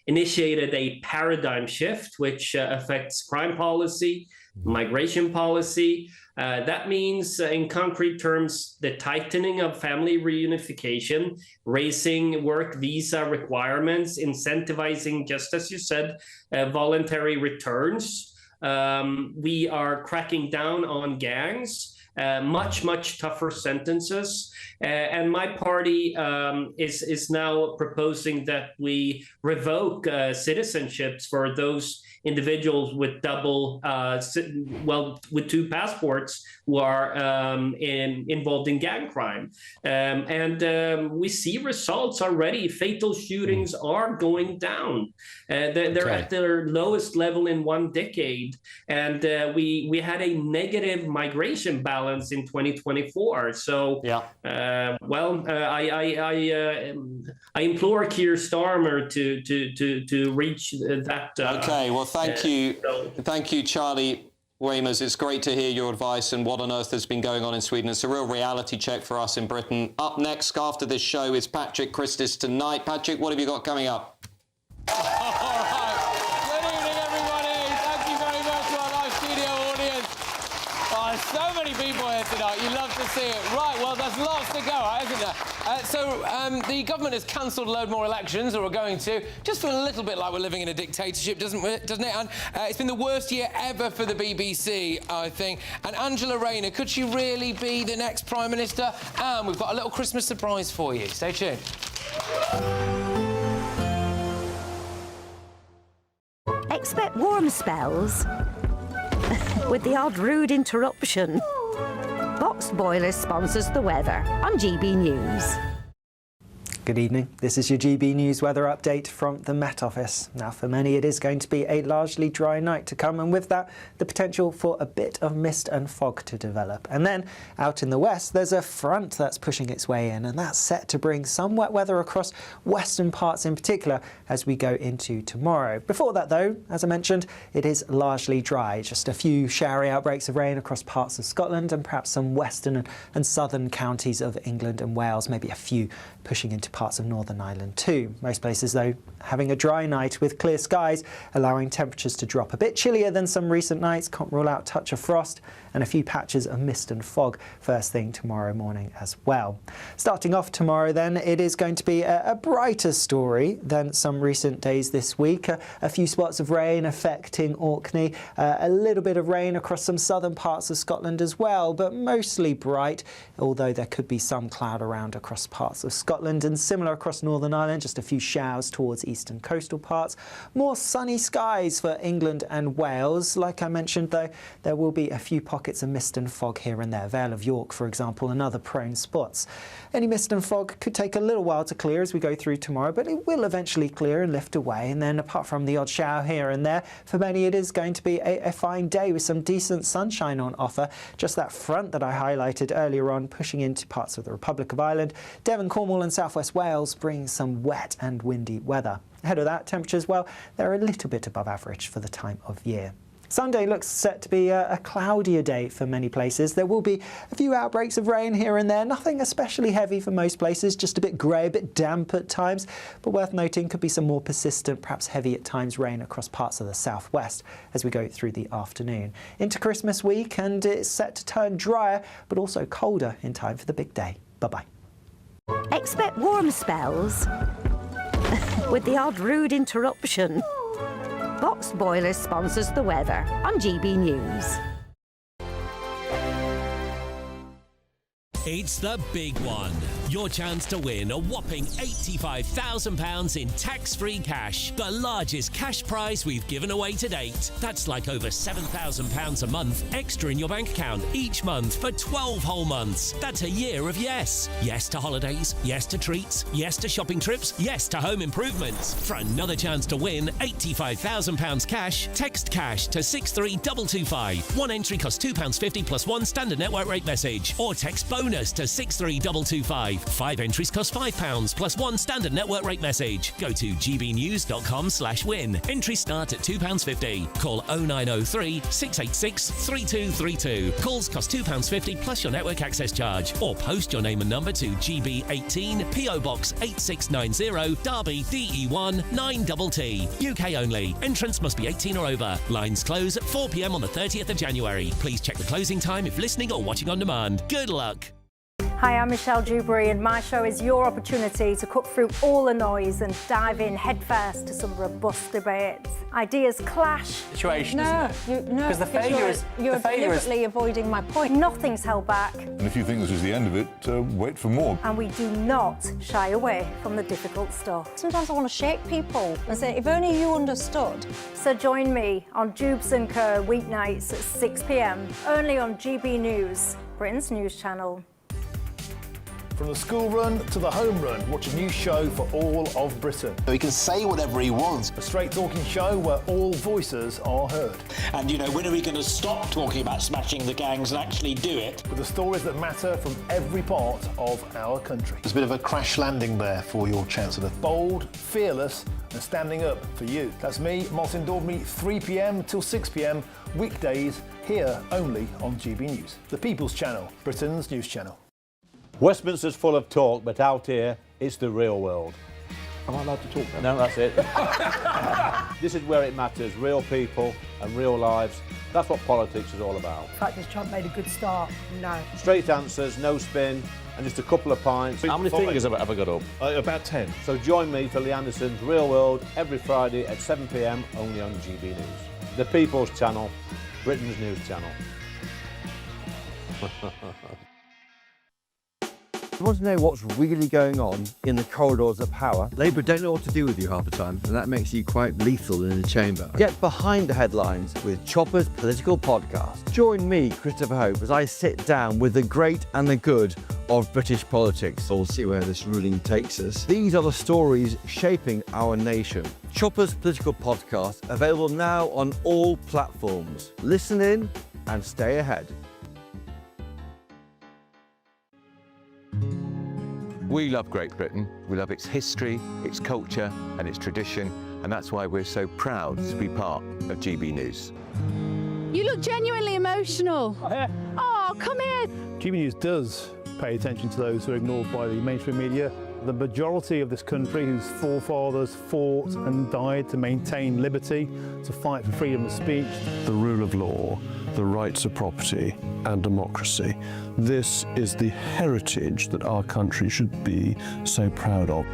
initiated a paradigm shift, which affects crime policy, migration policy. That means, in concrete terms, the tightening of family reunification, raising work visa requirements, incentivizing, just as you said, voluntary returns. We are cracking down on gangs. Much tougher sentences, and my party is now proposing that we revoke citizenships for those individuals with with two passports who are involved in gang crime, and we see results already. Fatal shootings are going down. They're at their lowest level in 1 decade, and we had a negative migration balance in 2024. So, I implore Keir Starmer to reach that. Okay, well, thank you, Charlie Weymers. It's great to hear your advice and what on earth has been going on in Sweden. It's a real reality check for us in Britain. Up next after this show is Patrick Christis Tonight. Patrick, what have you got coming up? So many people here tonight. You love to see it. Right, well, there's lots to go, isn't there? The government has cancelled a load more elections, or are going to. Just feel a little bit like we're living in a dictatorship, doesn't it? And it's been the worst year ever for the BBC, I think. And Angela Rayner, could she really be the next Prime Minister? And we've got a little Christmas surprise for you. Stay tuned. Expect warm spells with the odd rude interruption. Box Boilers sponsors the weather on GB News. Good evening. This is your GB News weather update from the Met Office. Now, for many, it is going to be a largely dry night to come, and with that, the potential for a bit of mist and fog to develop. And then, out in the west, there's a front that's pushing its way in, and that's set to bring some wet weather across western parts in particular as we go into tomorrow. Before that, though, as I mentioned, it is largely dry. Just a few showery outbreaks of rain across parts of Scotland and perhaps some western and southern counties of England and Wales, maybe a few pushing into parts of Northern Ireland too. Most places, though, having a dry night with clear skies, allowing temperatures to drop a bit chillier than some recent nights. Can't rule out a touch of frost and a few patches of mist and fog first thing tomorrow morning as well. Starting off tomorrow then, it is going to be a brighter story than some recent days this week. A few spots of rain affecting Orkney, a little bit of rain across some southern parts of Scotland as well, but mostly bright, although there could be some cloud around across parts of Scotland and similar across Northern Ireland, just a few showers towards eastern coastal parts. More sunny skies for England and Wales. Like I mentioned, though, there will be a few pockets of mist and fog here and there. Vale of York, for example, and other prone spots. Any mist and fog could take a little while to clear as we go through tomorrow, but it will eventually clear and lift away. And then apart from the odd shower here and there, for many it is going to be a fine day with some decent sunshine on offer. Just that front that I highlighted earlier on pushing into parts of the Republic of Ireland. Devon, Cornwall and South West Wales bring some wet and windy weather. Ahead of that, temperatures, well, they're a little bit above average for the time of year. Sunday looks set to be a cloudier day for many places. There will be a few outbreaks of rain here and there, nothing especially heavy for most places, just a bit grey, a bit damp at times, but worth noting could be some more persistent, perhaps heavy at times rain across parts of the southwest as we go through the afternoon. Into Christmas week, and it's set to turn drier, but also colder in time for the big day. Bye-bye. Expect warm spells with the odd rude interruption. Box Boiler sponsors the weather on GB News. It's the big one. Your chance to win a whopping £85,000 in tax-free cash. The largest cash prize we've given away to date. That's like over £7,000 a month extra in your bank account each month for 12 whole months. That's a year of yes. Yes to holidays, yes to treats, yes to shopping trips, yes to home improvements. For another chance to win £85,000 cash, text cash to 63225. One entry costs £2.50 plus one standard network rate message. Or text bonus to 63225. 5 entries cost £5 plus one standard network rate message. Go to gbnews.com/win. Entries start at £2.50. Call 0903 686 3232. Calls cost £2.50 plus your network access charge. Or post your name and number to GB18 PO Box 8690 Derby DE1 9TT. UK only. Entrance must be 18 or over. Lines close at 4 p.m. on the 30th of January. Please check the closing time if listening or watching on demand. Good luck. Hi, I'm Michelle Dewberry, and my show is your opportunity to cut through all the noise and dive in headfirst to some robust debates. Ideas clash. Situation, isn't it? No, because the failure is you're deliberately avoiding my point. Nothing's held back. And if you think this is the end of it, wait for more. And we do not shy away from the difficult stuff. Sometimes I want to shake people and say, if only you understood. So join me on Jubes and Co weeknights at 6 p.m. only on GB News, Britain's news channel. From the school run to the home run, watch a new show for all of Britain. He can say whatever he wants. A straight talking show where all voices are heard. And, you know, when are we going to stop talking about smashing the gangs and actually do it? With the stories that matter from every part of our country. There's a bit of a crash landing there for your Chancellor. Bold, fearless and standing up for you. That's me, Martin Daubney, 3 p.m. till 6 p.m. weekdays, here only on GB News. The People's Channel, Britain's news channel. Westminster's full of talk, but out here, it's the real world. Am I allowed to talk No, now? that's it. This is where it matters, real people and real lives. That's what politics is all about. The fact has Trump made a good start? No. Straight answers, no spin, and just a couple of pints. How many fingers have I got up? About 10. So join me for Lee Anderson's Real World every Friday at 7 p.m. only on GB News. The People's Channel, Britain's news channel. You want to know what's really going on in the corridors of power? Labour don't know what to do with you half the time, and that makes you quite lethal in the chamber. Get behind the headlines with Chopper's political podcast. Join me, Christopher Hope, as I sit down with the great and the good of British politics. We'll see where this ruling takes us. These are the stories shaping our nation. Chopper's political podcast, available now on all platforms. Listen in and stay ahead. We love Great Britain. We love its history, its culture and its tradition, and that's why we're so proud to be part of GB News. You look genuinely emotional. Oh, come here. GB News does pay attention to those who are ignored by the mainstream media. The majority of this country whose forefathers fought and died to maintain liberty, to fight for freedom of speech. The rule of law, the rights of property and democracy. This is the heritage that our country should be so proud of.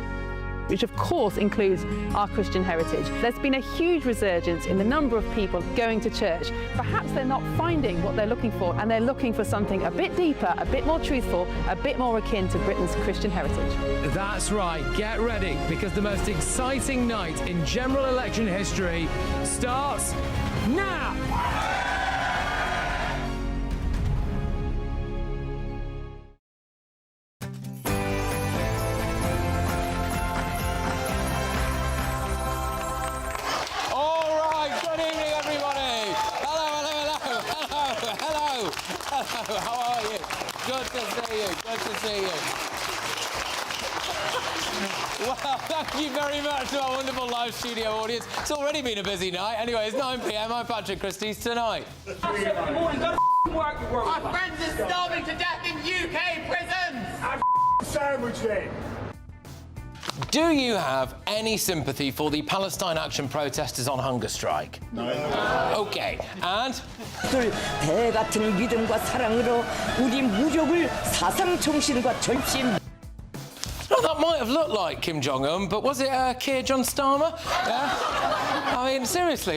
which of course includes our Christian heritage. There's been a huge resurgence in the number of people going to church. Perhaps they're not finding what they're looking for, and they're looking for something a bit deeper, a bit more truthful, a bit more akin to Britain's Christian heritage. That's right, get ready, because the most exciting night in general election history starts now! How are you? Good to see you. Good to see you. Well, thank you very much to our wonderful live studio audience. It's already been a busy night. Anyway, it's 9 p.m. I'm Patrick Christie's Tonight. Our friends are starving to death in UK prisons! Have a sandwich then! Do you have any sympathy for the Palestine Action protesters on hunger strike? No. OK, and? 대 같은 믿음과 사랑으로 우리 무력을 사상 정신과 절신. Well, that might have looked like Kim Jong-un, but was it Keir John Starmer? Yeah? I mean, seriously.